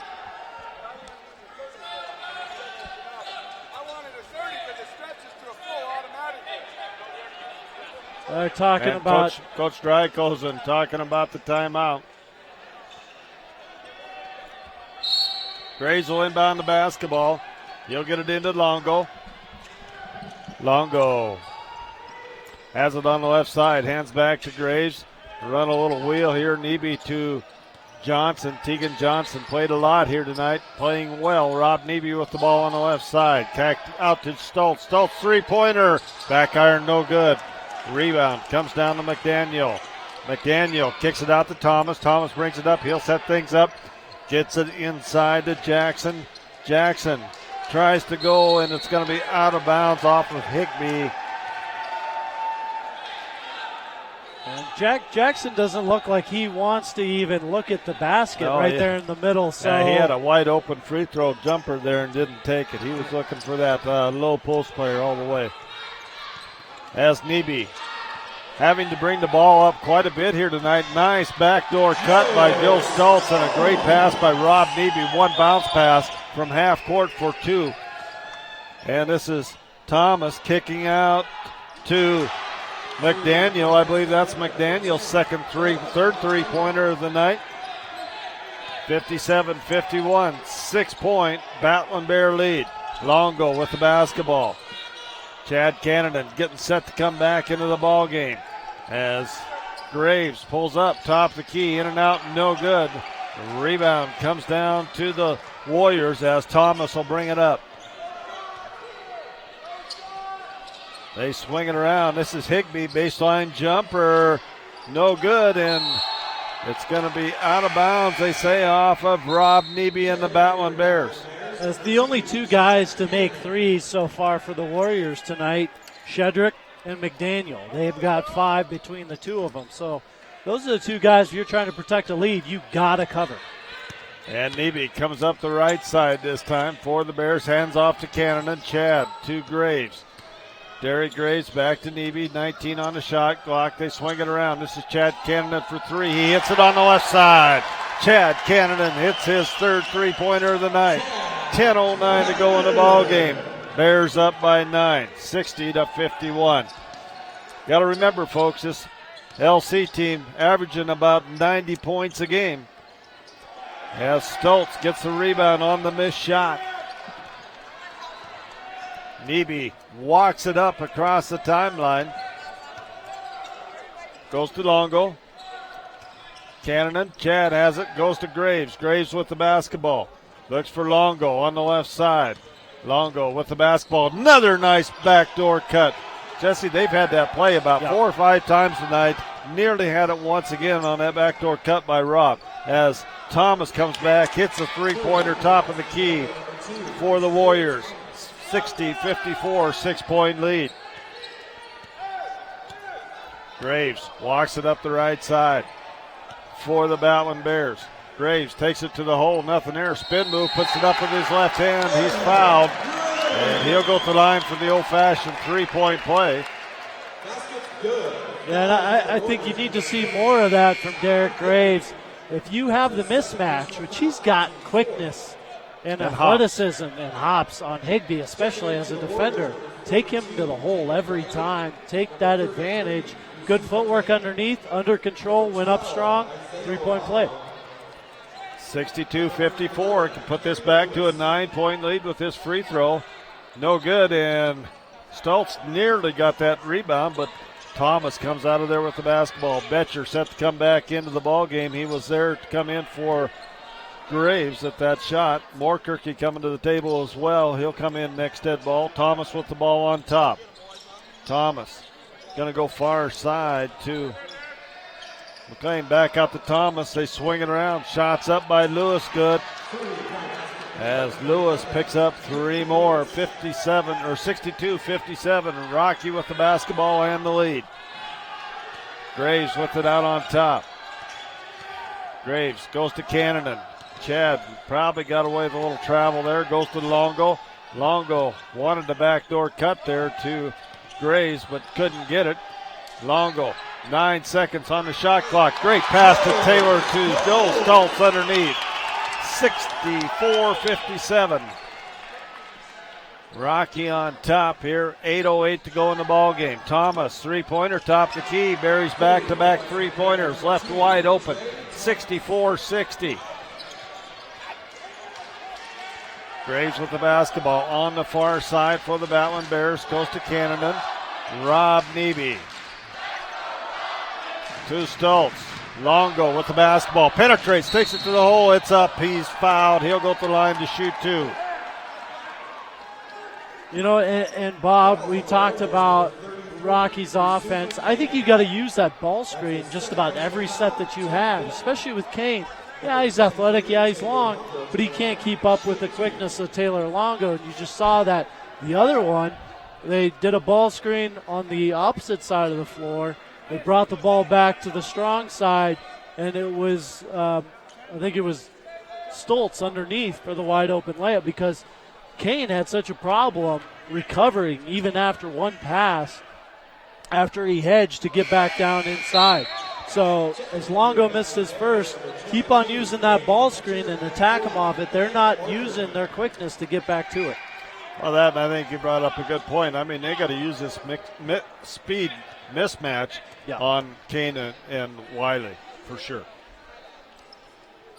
[SPEAKER 4] They're talking about
[SPEAKER 1] Coach Drykosen talking about the timeout. Graves will inbound the basketball. He'll get it into Longo. Longo has it on the left side. Hands back to Graves. Run a little wheel here. Nebe to Johnson. Tegan Johnson played a lot here tonight. Playing well. Rob Nebe with the ball on the left side. Out to Stoltz. Stoltz three-pointer. Back iron no good. Rebound comes down to McDaniel. McDaniel kicks it out to Thomas. Thomas brings it up. He'll set things up. Gets it inside to Jackson. Jackson tries to go, and it's going to be out of bounds off of Higbee.
[SPEAKER 4] And Jackson doesn't look like he wants to even look at the basket there in the middle. So
[SPEAKER 1] he had a wide open free throw jumper there and didn't take it. He was looking for that low post player all the way. as Nebe having to bring the ball up quite a bit here tonight. Nice backdoor cut by Joe Stoltz and a great pass by Rob Nebe. One bounce pass from half court for two. And this is Thomas kicking out to McDaniel. I believe that's McDaniel's third three-pointer of the night. 57-51, 6-point Battlin Bear lead. Longo with the basketball. Chad Cannon getting set to come back into the ball game as Graves pulls up top of the key, in and out, no good. The rebound comes down to the Warriors as Thomas will bring it up. They swing it around. This is Higbee, baseline jumper, no good, and it's going to be out of bounds, they say, off of Rob Nebe and the Battlin Bears.
[SPEAKER 4] As the only two guys to make threes so far for the Warriors tonight, Shedrick and McDaniel. They've got 5 between the two of them. So those are the two guys, if you're trying to protect a lead, you got to cover.
[SPEAKER 1] And Nebe comes up the right side this time for the Bears. Hands off to Cannon and Chad to Graves. Derek Graves back to Nebe, 19 on the shot clock. They swing it around. This is Chad Cannon for three. He hits it on the left side. Chad Cannon hits his third three-pointer of the night. 10:09 to go in the ball game. Bears up by 9, 60-51. Got to remember, folks, this LC team averaging about 90 points a game. As Stoltz gets the rebound on the missed shot. Nebe walks it up across the timeline. Goes to Longo. Cannon, Chad has it, goes to Graves. Graves with the basketball. Looks for Longo on the left side. Longo with the basketball. Another nice backdoor cut. Jesse, they've had that play about 4 or 5 times tonight. Nearly had it once again on that backdoor cut by Rob. As Thomas comes back, hits a three-pointer top of the key for the Warriors. 60-54, 6-point lead. Graves walks it up the right side for the Battlin Bears. Graves takes it to the hole, nothing there. Spin move, puts it up with his left hand. He's fouled, and he'll go to the line for the old-fashioned three-point play.
[SPEAKER 4] Yeah, and I think you need to see more of that from Derek Graves. If you have the mismatch, which he's got quickness and athleticism and hops on Higbee, especially as a defender, take him to the hole every time. Take that advantage. Good footwork underneath, under control, went up strong, three-point play.
[SPEAKER 1] 62-54, can put this back to a 9-point lead with this free throw. No good, and Stoltz nearly got that rebound, but Thomas comes out of there with the basketball. Betcher set to come back into the ball game. He was there to come in for Graves at that shot. Moorkirky coming to the table as well. He'll come in next dead ball. Thomas with the ball on top. Thomas going to go far side to McLean. Back out to Thomas. They swing it around. Shots up by Lewis. Good. As Lewis picks up 3 more. 62-57. Rocky with the basketball and the lead. Graves with it out on top. Graves goes to Cannon. Chad probably got away with a little travel there. Goes to Longo. Longo wanted the backdoor cut there to Graves, but couldn't get it. Longo, 9 seconds on the shot clock. Great pass to Taylor to Joel Stoltz underneath. 64-57. Rocky on top here. 8:08 to go in the ball game. Thomas, three-pointer, top the key. Buries back-to-back three-pointers. Left wide open. 64-60. Graves with the basketball on the far side for the Battlin Bears. Goes to Cannon. Rob Nebe to Stoltz. Longo with the basketball. Penetrates, takes it to the hole. It's up. He's fouled. He'll go to the line to shoot 2.
[SPEAKER 4] You know, and Bob, we talked about Rocky's offense. I think you got to use that ball screen just about every set that you have, especially with Kane. Yeah, he's athletic. Yeah, he's long, but he can't keep up with the quickness of Taylor Longo. And you just saw that the other one, they did a ball screen on the opposite side of the floor. They brought the ball back to the strong side, and it was, I think it was Stoltz underneath for the wide open layup because Kane had such a problem recovering even after one pass. after he hedged to get back down inside. So as Longo missed his first, keep on using that ball screen and attack them off it. They're not using their quickness to get back to it.
[SPEAKER 1] Well, that, I think you brought up a good point. I mean, they got to use this speed mismatch on Kane and Wiley for sure.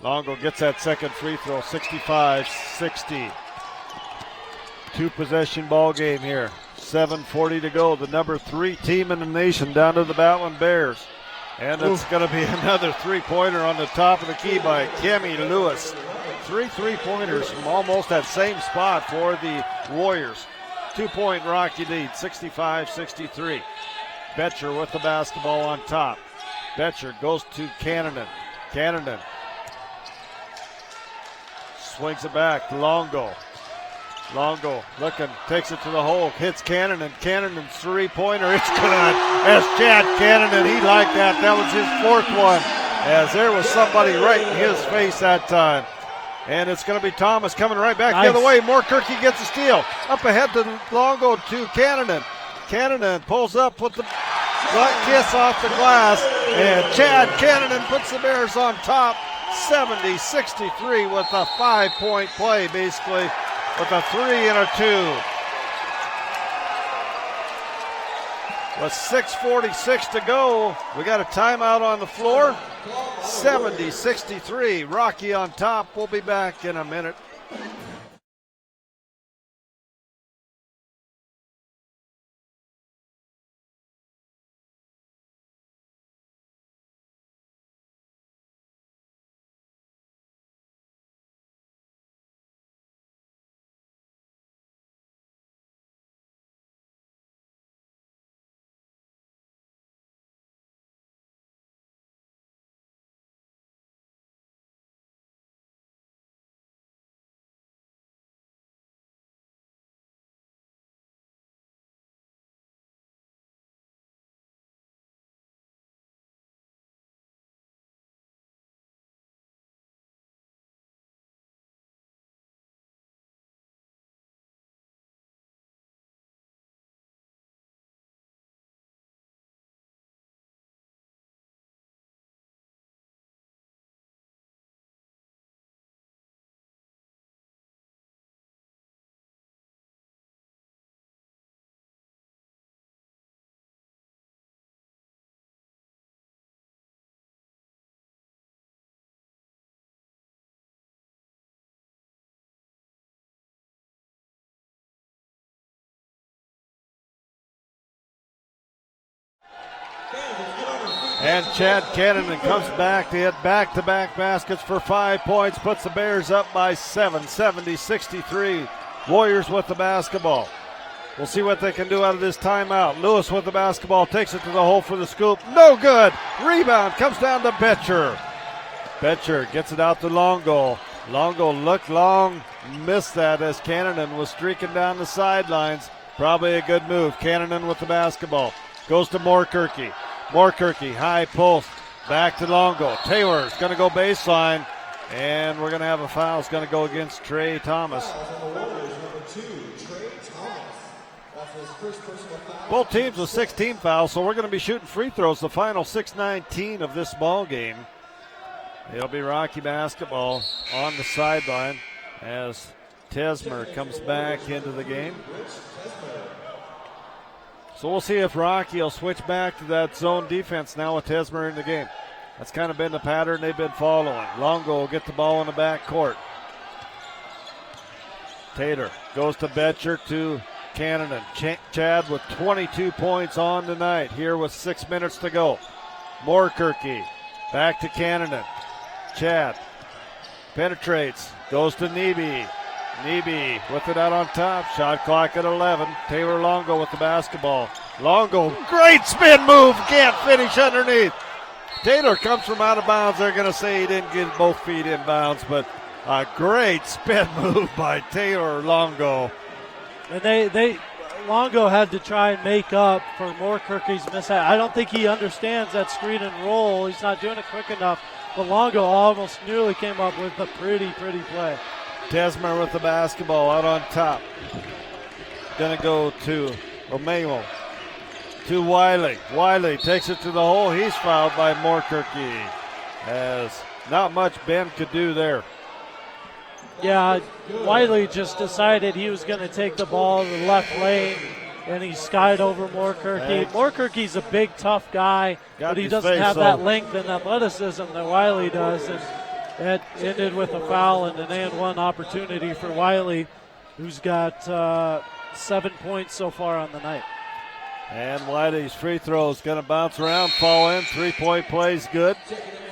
[SPEAKER 1] Longo gets that second free throw, 65-60. 2-possession ball game here. 7:40 to go. The number 3 team in the nation down to the Battlin Bears. And it's going to be another three-pointer on the top of the key by Kemi Lewis. 3 3-pointers from almost that same spot for the Warriors. 2-point Rocky lead, 65-63. Betcher with the basketball on top. Betcher goes to Cannon. Cannon swings it back to Longo. Longo looking, takes it to the hole, hits Cannon, and Cannon's three-pointer. It's good. As Chad Cannon, and he liked that. That was his 4th one, as there was somebody right in his face that time. And it's going to be Thomas coming right back the other way. Moorkirky gets a steal. Up ahead to Longo to Cannon. Cannon pulls up with the kiss off the glass, and Chad Cannon puts the Bears on top, 70-63 with a 5-point play, basically, with a 3 and a 2. With 6:46 to go, we got a timeout on the floor. 70-63. Rocky on top. We'll be back in a minute. And Chad Cannon comes back to hit back-to-back baskets for 5 points, puts the Bears up by 7, 70-63. Warriors with the basketball. We'll see what they can do out of this timeout. Lewis with the basketball, takes it to the hole for the scoop. No good. Rebound comes down to Betcher. Betcher gets it out to Longo. Longo looked long, missed that as Cannon was streaking down the sidelines. Probably a good move. Cannon with the basketball. Goes to Moorkirky. Moorkirky, high post, back to Longo. Taylor's going to go baseline, and we're going to have a foul. It's going to go against Trey Thomas. Both teams with 16 fouls, so we're going to be shooting free throws the final 6:19 of this ball game. It'll be Rocky basketball on the sideline as Tesmer comes back into the game. So we'll see if Rocky will switch back to that zone defense now with Tesmer in the game. That's kind of been the pattern they've been following. Longo will get the ball in the back court. Taylor goes to Betcher to Cannon. Chad with 22 points on tonight here with 6 minutes to go. Moorkirky back to Cannon. Chad penetrates, goes to Nebe. Nebe with it out on top. Shot clock at 11. Taylor Longo with the basketball. Longo, great spin move. Can't finish underneath. Taylor comes from out of bounds. They're going to say he didn't get both feet in bounds, but a great spin move by Taylor Longo.
[SPEAKER 4] And Longo had to try and make up for Moorkirky's mishap. I don't think he understands that screen and roll. He's not doing it quick enough. But Longo almost nearly came up with a pretty play.
[SPEAKER 1] Tesmer with the basketball out on top. Gonna go to Romeo. to Wiley. Wiley takes it to the hole. He's fouled by Moorkirky. As not much Ben could do there.
[SPEAKER 4] Yeah, Wiley just decided he was going to take the ball to the left lane, and he skied over Moorkirky. Moorkirky's a big, tough guy, but he doesn't have that length and athleticism that Wiley does. And it ended with a foul and an and-one opportunity for Wiley, who's got 7 points so far on the night.
[SPEAKER 1] And Wiley's free throw is going to bounce around, fall in. 3-point play's good.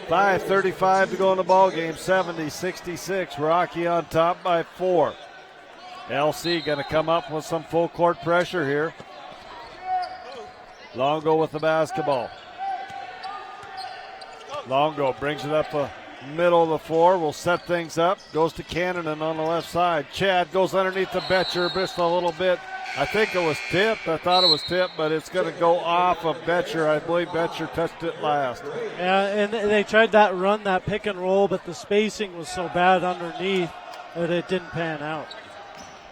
[SPEAKER 1] 5:35 to go in the ball game. 70-66. Rocky on top by 4. LC going to come up with some full court pressure here. Longo with the basketball. Longo brings it up the middle of the floor. Will set things up. Goes to Cannon on the left side. Chad goes underneath the Betcher. Missed a little bit. I think it was tipped. I thought it was tipped, but it's going to go off of Betcher. I believe Betcher touched it last.
[SPEAKER 4] Yeah, and they tried that pick and roll, but the spacing was so bad underneath that it didn't pan out.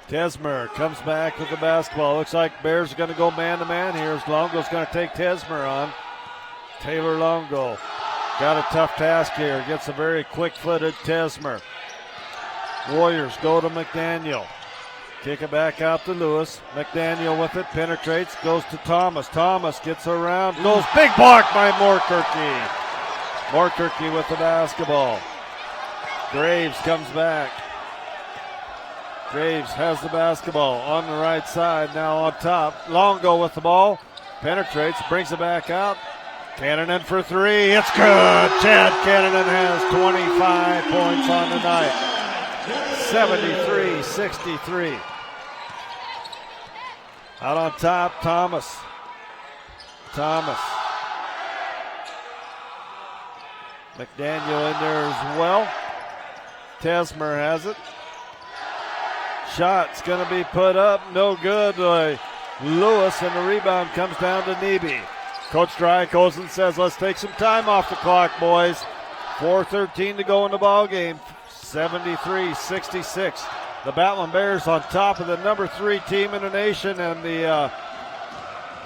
[SPEAKER 1] Tesmer comes back with the basketball. Looks like Bears are going to go man-to-man here. Longo's going to take Tesmer on. Taylor Longo got a tough task here. Gets a very quick-footed Tesmer. Warriors go to McDaniel. Kick it back out to Lewis. McDaniel with it, penetrates, goes to Thomas. Thomas gets around, goes big block by Moorkirky. Moorkirky with the basketball. Graves comes back. Graves has the basketball on the right side, now on top. Longo with the ball, penetrates, brings it back out. Cannon for 3, it's good. Chad Cannon has 25 points on the night. 73-63. Out on top, Thomas. McDaniel in there as well. Tesmer has it. Shot's going to be put up, no good. Lewis, and the rebound comes down to Neby. Coach Drykosen says, let's take some time off the clock, boys. 4:13 to go in the ball game. 73-66. The Battlin Bears on top of the number 3 team in the nation, and the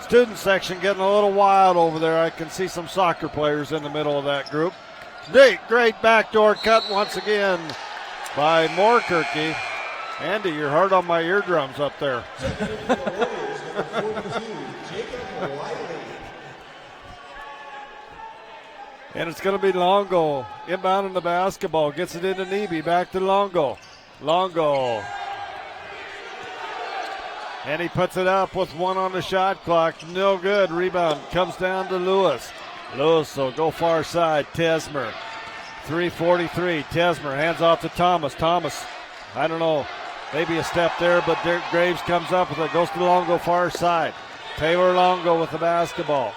[SPEAKER 1] student section getting a little wild over there. I can see some soccer players in the middle of that group. Great backdoor cut once again by Moorkirky. Andy, you're hard on my eardrums up there. And it's going to be Longo inbounding the basketball. Gets it into Neby. Back to Longo. Longo. And he puts it up with 1 on the shot clock. No good. Rebound comes down to Lewis. Lewis will go far side. Tesmer. 3:43. Tesmer hands off to Thomas. Thomas, I don't know, maybe a step there, but Graves comes up with it. Goes to Longo far side. Taylor Longo with the basketball.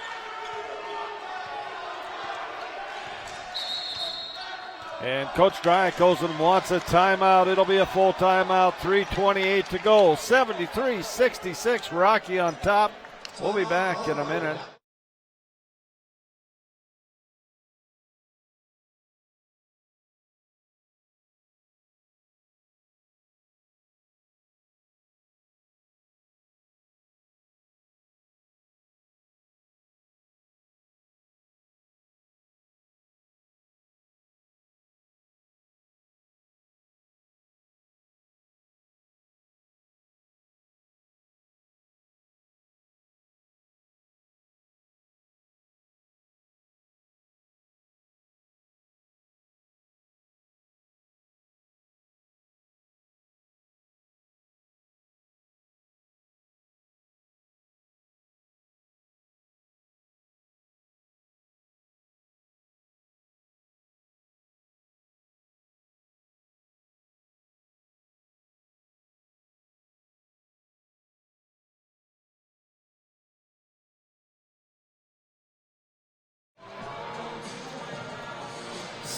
[SPEAKER 1] And Coach Drykosen wants a timeout. It'll be a full timeout. 3:28 to go. 73-66. Rocky on top. We'll be back in a minute.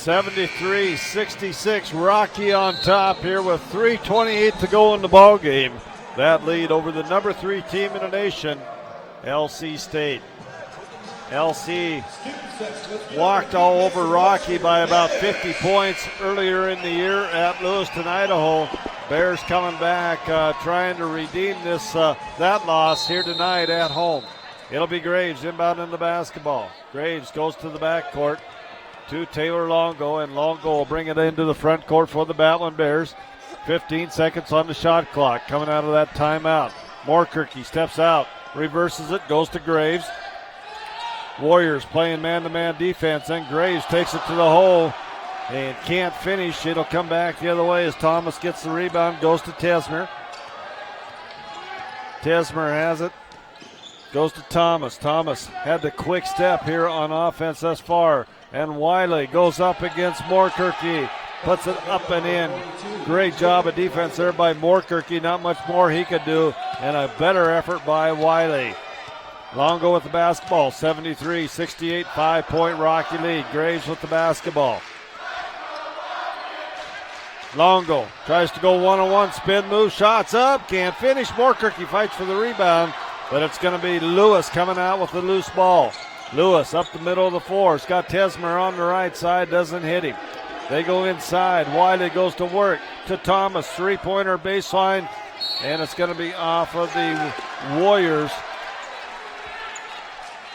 [SPEAKER 1] (73-66) Rocky on top here with 3:28 to go in the ball game. That lead over the number 3 team in the nation, LC State. LC walked all over Rocky by about 50 points earlier in the year at Lewiston, Idaho. Bears coming back, trying to redeem that loss here tonight at home. It'll be Graves inbounding the basketball. Graves goes to the backcourt to Taylor Longo, and Longo will bring it into the front court for the Battlin Bears. 15 seconds on the shot clock coming out of that timeout. Moorkirky steps out, reverses it, goes to Graves. Warriors playing man-to-man defense, and Graves takes it to the hole and can't finish. It'll come back the other way as Thomas gets the rebound, goes to Tesmer. Tesmer has it, goes to Thomas. Thomas had the quick step here on offense thus far, and Wiley goes up against Moorkirky, puts it up and in. Great job of defense there by Moorkirky. Not much more he could do, and a better effort by Wiley. Longo with the basketball, 73-68, 5-point Rocky lead. Graves with the basketball. Longo tries to go one-on-one, spin move, shots up, can't finish. Moorkirky fights for the rebound, but it's going to be Lewis coming out with the loose ball. Lewis up the middle of the floor. It's got Tesmer on the right side, doesn't hit him. They go inside. Wiley goes to work to Thomas, three-pointer baseline, and it's going to be off of the Warriors.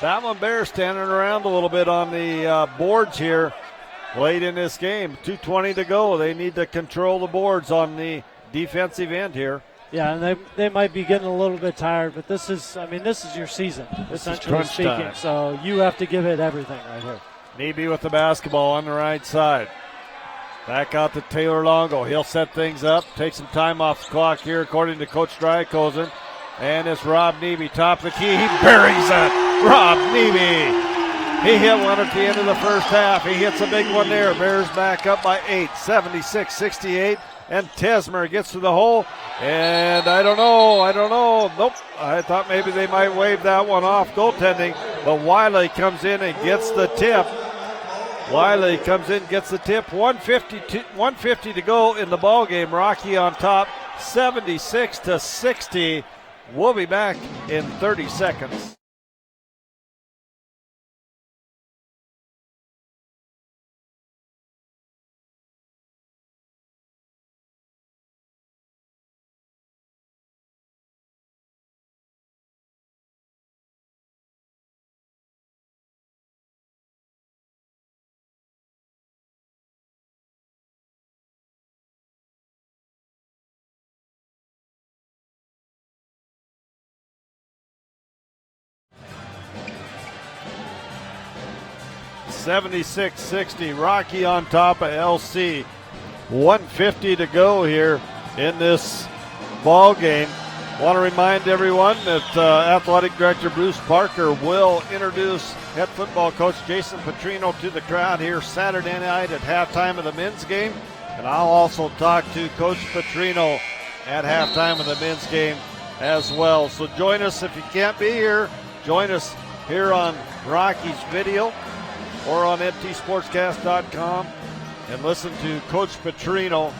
[SPEAKER 1] Battlin Bears standing around a little bit on the boards here late in this game. 2:20 to go. They need to control the boards on the defensive end here.
[SPEAKER 4] Yeah, and they might be getting a little bit tired, but this is your season, essentially speaking.
[SPEAKER 1] Time.
[SPEAKER 4] So you have to give it everything right here.
[SPEAKER 1] Neby with the basketball on the right side. Back out to Taylor Longo. He'll set things up, take some time off the clock here, according to Coach Drykosen. And it's Rob Neby, top of the key. He buries it. Rob Neby. He hit one at the end of the first half. He hits a big one there. Bears back up by 8, 76-68. And Tesmer gets to the hole. And I don't know. Nope. I thought maybe they might wave that one off goaltending. But Wiley comes in and gets the tip. 150 to go in the ball game. Rocky on top, 76-60. We'll be back in 30 seconds. $76-60. Rocky on top of LC. 150 to go here in this ball game. Want to remind everyone that Athletic Director Bruce Parker will introduce head football coach Jason Petrino to the crowd here Saturday night at halftime of the men's game. And I'll also talk to Coach Petrino at halftime of the men's game as well. So join us if you can't be here. Join us here on Rocky's video or on mtsportscast.com and listen to Coach Petrino.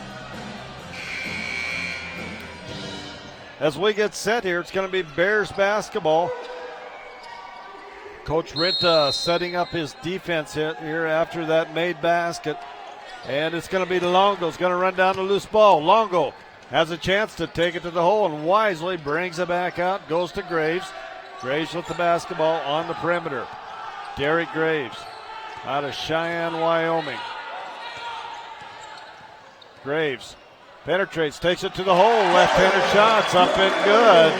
[SPEAKER 1] As we get set here, it's going to be Bears basketball. Coach Rinta setting up his defense here after that made basket. And it's going to be Longo. It's going to run down the loose ball. Longo has a chance to take it to the hole and wisely brings it back out. Goes to Graves. Graves with the basketball on the perimeter. Derek Graves out of Cheyenne, Wyoming. Graves penetrates, takes it to the hole. Left-handed shots up and good.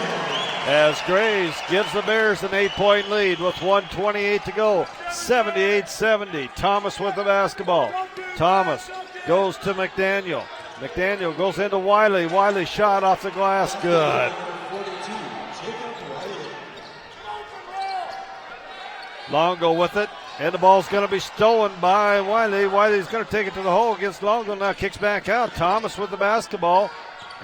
[SPEAKER 1] As Graves gives the Bears an 8-point lead with 1:28 to go. 78-70. Thomas with the basketball. Thomas goes to McDaniel. McDaniel goes into Wiley. Wiley shot off the glass. Good. Longo with it. And the ball's going to be stolen by Wiley. Wiley's going to take it to the hole against Longo. Now kicks back out. Thomas with the basketball.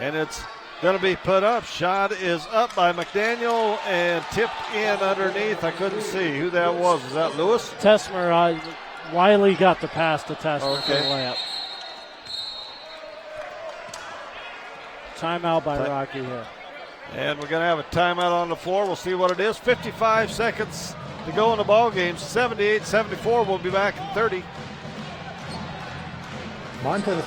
[SPEAKER 1] And it's going to be put up. Shot is up by McDaniel and tipped in underneath. I couldn't see who that was. Was that Lewis?
[SPEAKER 4] Tesmer. Wiley got the pass to Tesmer for the layup. Timeout by Rocky here.
[SPEAKER 1] And we're going to have a timeout on the floor. We'll see what it is. 55 seconds to go in the ball game. 78-74. We'll be back in 30.
[SPEAKER 12] Montana.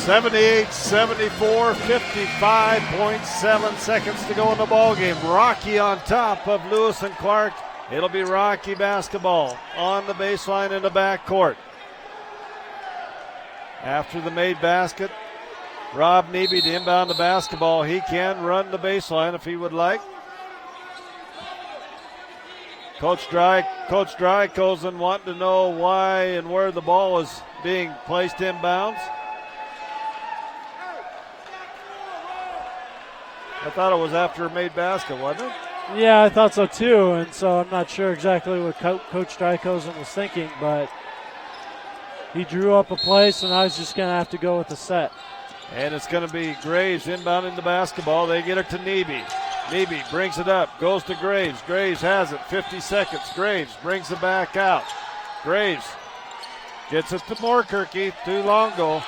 [SPEAKER 1] 78-74, 55.7 seconds to go in the ball game. Rocky on top of Lewis and Clark. It'll be Rocky basketball on the baseline in the backcourt. After the made basket, Rob Neby to inbound the basketball. He can run the baseline if he would like. Coach Drykosen wanting to know why and where the ball is being placed inbounds. I thought it was after a made basket, wasn't it?
[SPEAKER 4] Yeah, I thought so too, and so I'm not sure exactly what Coach Drykosen was thinking, but he drew up a play, so now he's just going to have to go with the set.
[SPEAKER 1] And it's going to be Graves inbounding the basketball. They get it to Neby. Neby brings it up, goes to Graves. Graves has it, 50 seconds. Graves brings it back out. Graves gets it to Moorkirky, to Longo.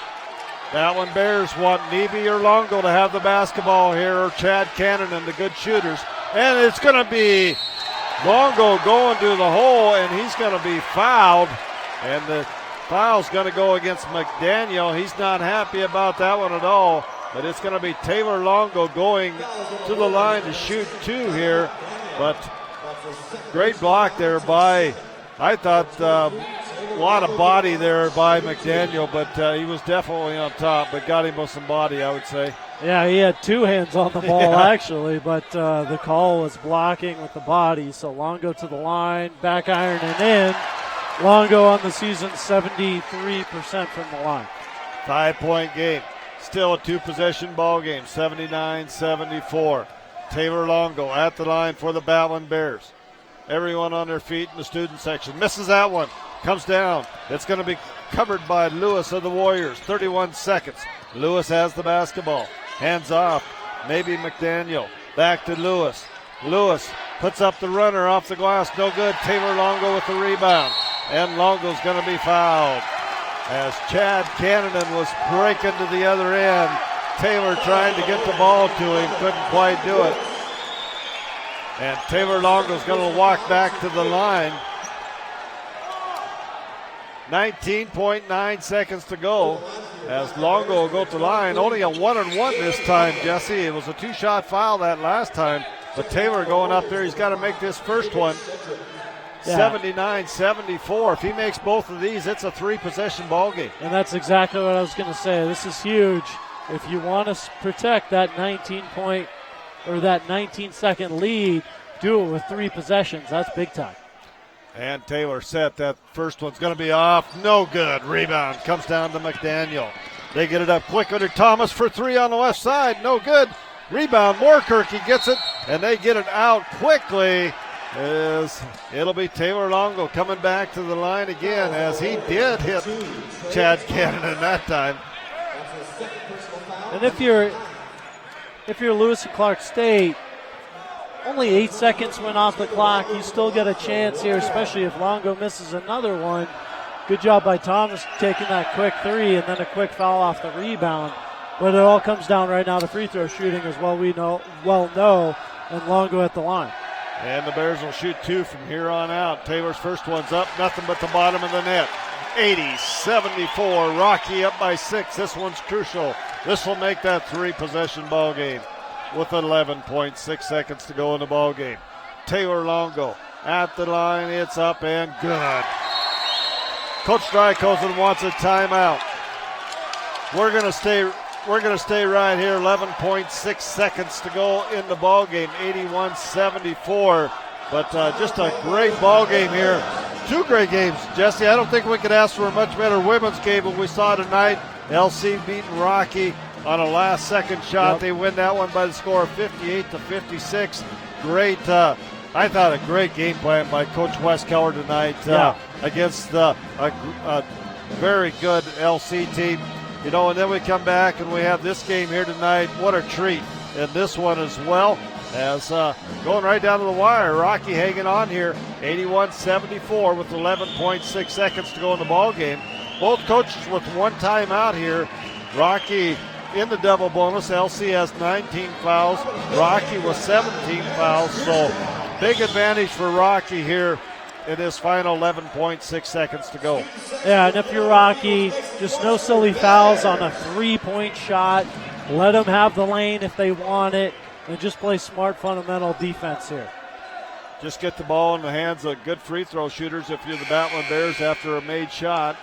[SPEAKER 1] Battlin Bears want Neby or Longo to have the basketball here, or Chad Cannon and the good shooters. And it's going to be Longo going to the hole, and he's going to be fouled. And the foul's going to go against McDaniel. He's not happy about that one at all. But it's going to be Taylor Longo going to the line to shoot two here. But great block there by, I thought, a lot of body there by McDaniel. But he was definitely on top, but got him with some body, I would say.
[SPEAKER 4] Yeah, he had two hands on the ball, actually, but the call was blocking with the body. So Longo to the line, back iron and in. Longo on the season, 73% from the line.
[SPEAKER 1] 5-point game. Still a two-possession ball game, 79-74. Taylor Longo at the line for the Battlin Bears. Everyone on their feet in the student section. Misses that one. Comes down. It's going to be covered by Lewis of the Warriors. 31 seconds. Lewis has the basketball. Hands off. Maybe McDaniel. Back to Lewis. Lewis puts up the runner off the glass. No good. Taylor Longo with the rebound. And Longo's going to be fouled. As Chad Cannon was breaking to the other end. Taylor trying to get the ball to him. Couldn't quite do it. And Taylor Longo's going to walk back to the line. 19.9 seconds to go as Longo will go to the line. Only a 1-and-1 this time, Jesse. It was a two-shot foul that last time. But Taylor going up there, he's got to make this first one. 79-74. If he makes both of these, it's a three-possession ball game.
[SPEAKER 4] And that's exactly what I was going to say. This is huge. If you want to protect that 19-point or that 19-second lead, do it with three possessions. That's big time.
[SPEAKER 1] And Taylor set. That first one's going to be off. No good. Rebound comes down to McDaniel. They get it up quick under Thomas for three on the left side. No good. Rebound. Moorkirky gets it, and they get it out quickly. It'll be Taylor Longo coming back to the line again, as he did hit Chad Cannon in that time.
[SPEAKER 4] And if you're Lewis and Clark State, only 8 seconds went off the clock. You still get a chance here, especially if Longo misses another one. Good job by Thomas taking that quick three and then a quick foul off the rebound. But it all comes down right now to free throw shooting, as well know, and Longo at the line.
[SPEAKER 1] And the Bears will shoot two from here on out. Taylor's first one's up, nothing but the bottom of the net. 80-74, Rocky up by 6. This one's crucial. This will make that three-possession ball game with 11.6 seconds to go in the ball game. Taylor Longo at the line. It's up and good. Coach Drykosen wants a timeout. We're going to stay right here. 11.6 seconds to go in the ball game. 81-74. But just a great ball game here. Two great games, Jesse. I don't think we could ask for a much better women's game than we saw tonight. LC beating Rocky on a last-second shot. Yep. They win that one by the score of 58-56. Great, I thought a great game plan by Coach Westkeller tonight against a very good LC team. You know, and then we come back and we have this game here tonight. What a treat in this one as well. As going right down to the wire, Rocky hanging on here, 81-74 with 11.6 seconds to go in the ball game. Both coaches with one timeout here. Rocky in the double bonus. LC has 19 fouls. Rocky with 17 fouls. So big advantage for Rocky here in his final 11.6 seconds to go.
[SPEAKER 4] Yeah, and if you're Rocky, just no silly fouls on a 3-point shot. Let them have the lane if they want it, and just play smart fundamental defense here.
[SPEAKER 1] Just get the ball in the hands of good free throw shooters if you're the Battlin Bears after a made shot,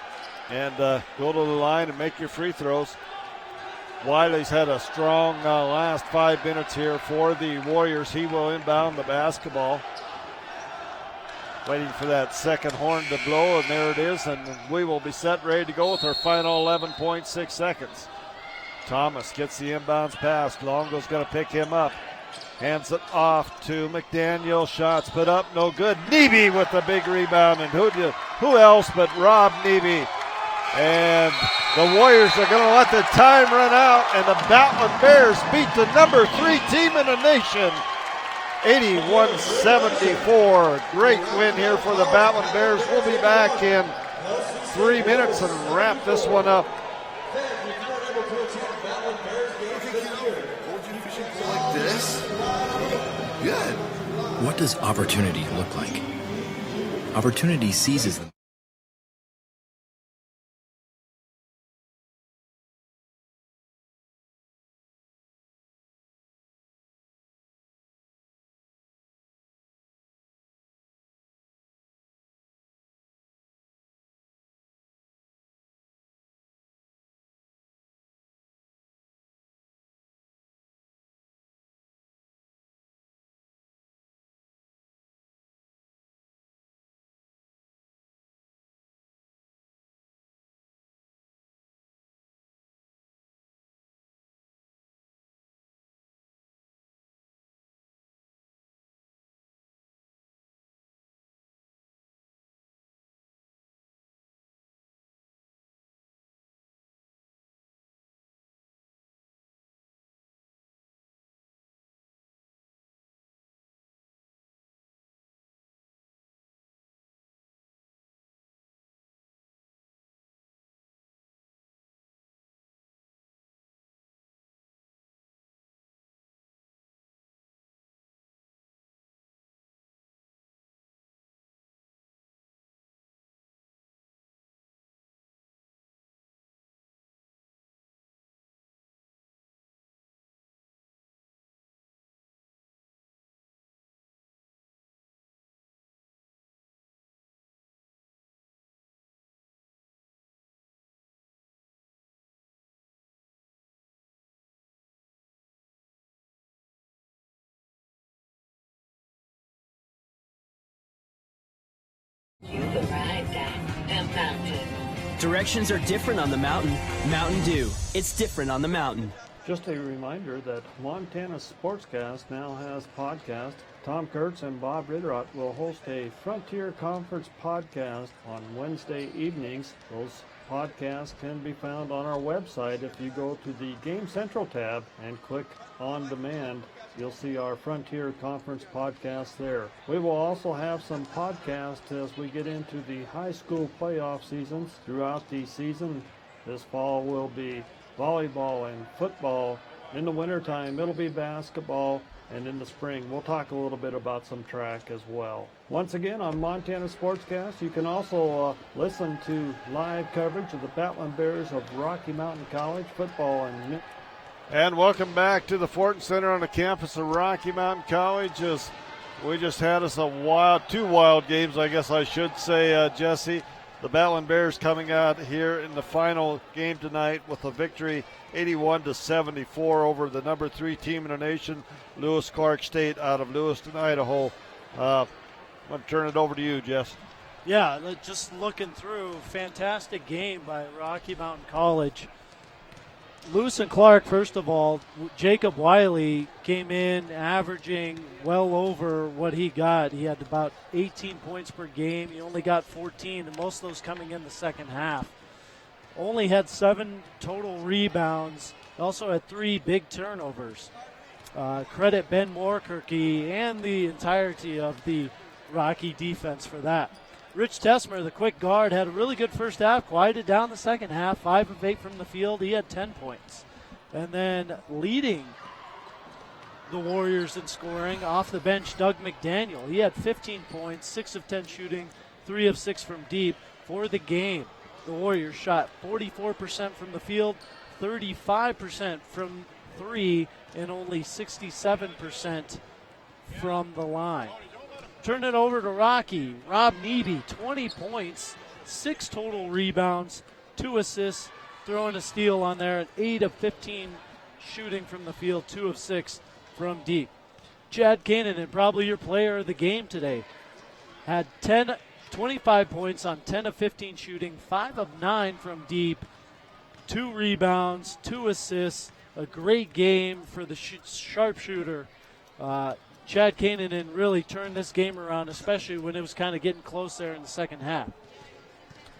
[SPEAKER 1] and go to the line and make your free throws. Wiley's had a strong last 5 minutes here for the Warriors. He will inbound the basketball. Waiting for that second horn to blow, and there it is, and we will be set, ready to go with our final 11.6 seconds. Thomas gets the inbounds pass. Longo's going to pick him up. Hands it off to McDaniel. Shots put up, no good. Nebe with the big rebound, and who else but Rob Nebe. And the Warriors are going to let the time run out, and the Battlin Bears beat the number 3 team in the nation, 81-74. Great win here for the Battlin Bears. We'll be back in 3 minutes and wrap this one up.
[SPEAKER 7] Like this? Good.
[SPEAKER 3] What does opportunity look like? Opportunity seizes them.
[SPEAKER 10] You've arrived at the mountain.
[SPEAKER 11] Directions are different on the mountain. Mountain Dew. It's different on the mountain.
[SPEAKER 4] Just a reminder that Montana Sportscast now has podcasts. Tom Kurtz and Bob Ridderott will host a Frontier Conference podcast on Wednesday evenings. Those podcasts can be found on our website. If you go to the Game Central tab and click on demand, you'll see our Frontier Conference podcast there. We will also have some podcasts as we get into the high school playoff seasons throughout the season. This fall will be volleyball and football. In the wintertime, it'll be basketball. And in the spring, we'll talk a little bit about some track as well. Once again, on Montana Sportscast, you can also listen to live coverage of the Battlin Bears of Rocky Mountain College football
[SPEAKER 1] And welcome back to the Fortin Center on the campus of Rocky Mountain College. As we just had us two wild games, I guess I should say, Jesse. The Battlin Bears coming out here in the final game tonight with a victory 81-74 over the number 3 team in the nation, Lewis Clark State out of Lewiston, Idaho. I'm going to turn it over to you, Jess.
[SPEAKER 4] Yeah, just looking through, fantastic game by Rocky Mountain College. Lewis and Clark, first of all, Jacob Wiley came in averaging well over what he got. He had about 18 points per game. He only got 14, and most of those coming in the second half. Only had 7 total rebounds. Also had 3 big turnovers. Credit Ben Moorkirky and the entirety of the Rocky defense for that. Rich Tessmer, the quick guard, had a really good first half, quieted down the second half, 5 of 8 from the field. He had 10 points. And then leading the Warriors in scoring. Off the bench, Doug McDaniel. He had 15 points, 6 of 10 shooting, 3 of 6 from deep. For the game, the Warriors shot 44% from the field, 35% from 3, and only 67% from the line. Turn it over to Rocky. Rob Neebe, 20 points, 6 total rebounds, 2 assists, throwing a steal on there, and 8 of 15 shooting from the field, 2 of 6 from deep. Chad Kananen, probably your player of the game today, had 25 points on 10 of 15 shooting, 5 of 9 from deep, 2 rebounds, 2 assists, a great game for the sharpshooter. Chad Kananen really turned this game around, especially when it was kind of getting close there in the second half.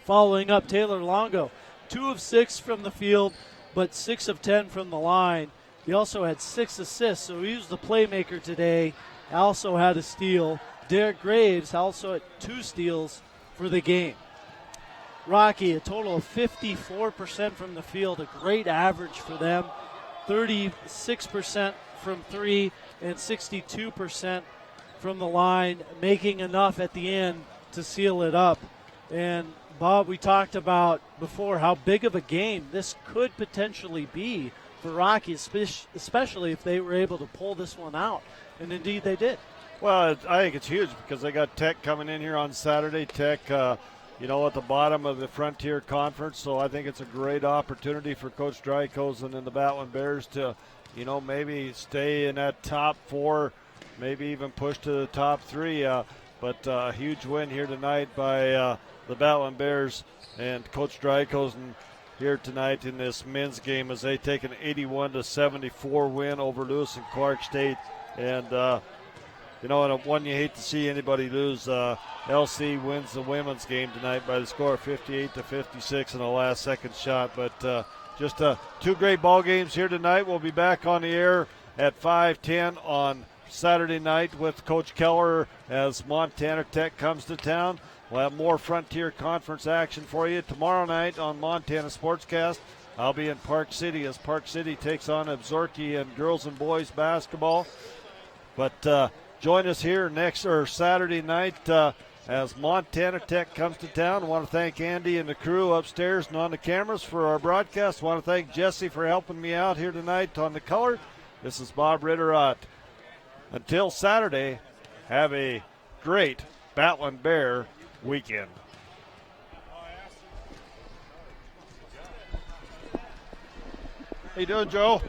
[SPEAKER 4] Following up, Taylor Longo, 2 of 6 from the field, but 6 of 10 from the line. He also had 6 assists, so he was the playmaker today. Also had a steal. Derek Graves also had 2 steals for the game. Rocky, a total of 54% from the field, a great average for them. 36% from 3 and 62% from the line, making enough at the end to seal it up. And Bob, we talked about before how big of a game this could potentially be for Rocky, especially if they were able to pull this one out. And indeed they did.
[SPEAKER 1] Well, I think it's huge because they got Tech coming in here on Saturday. Tech, at the bottom of the Frontier Conference. So I think it's a great opportunity for Coach Drykosen and the Battlin Bears to, maybe stay in that top 4, maybe even push to the top 3. But a huge win here tonight by the Battlin Bears and Coach Drykosen here tonight in this men's game as they take an 81-74 win over Lewis and Clark State. And, and one you hate to see anybody lose. LC wins the women's game tonight by the score of 58-56 in the last second shot. But just 2 great ball games here tonight. We'll be back on the air at 5:10 on Saturday night with Coach Keller as Montana Tech comes to town. We'll have more Frontier Conference action for you tomorrow night on Montana Sportscast. I'll be in Park City as Park City takes on Absorki and girls and boys basketball. But join us here Saturday night as Montana Tech comes to town. I want to thank Andy and the crew upstairs and on the cameras for our broadcast. I want to thank Jesse for helping me out here tonight on the color. This is Bob Ritterott. Until Saturday, have a great Battlin Bear weekend. How you doing, Joe?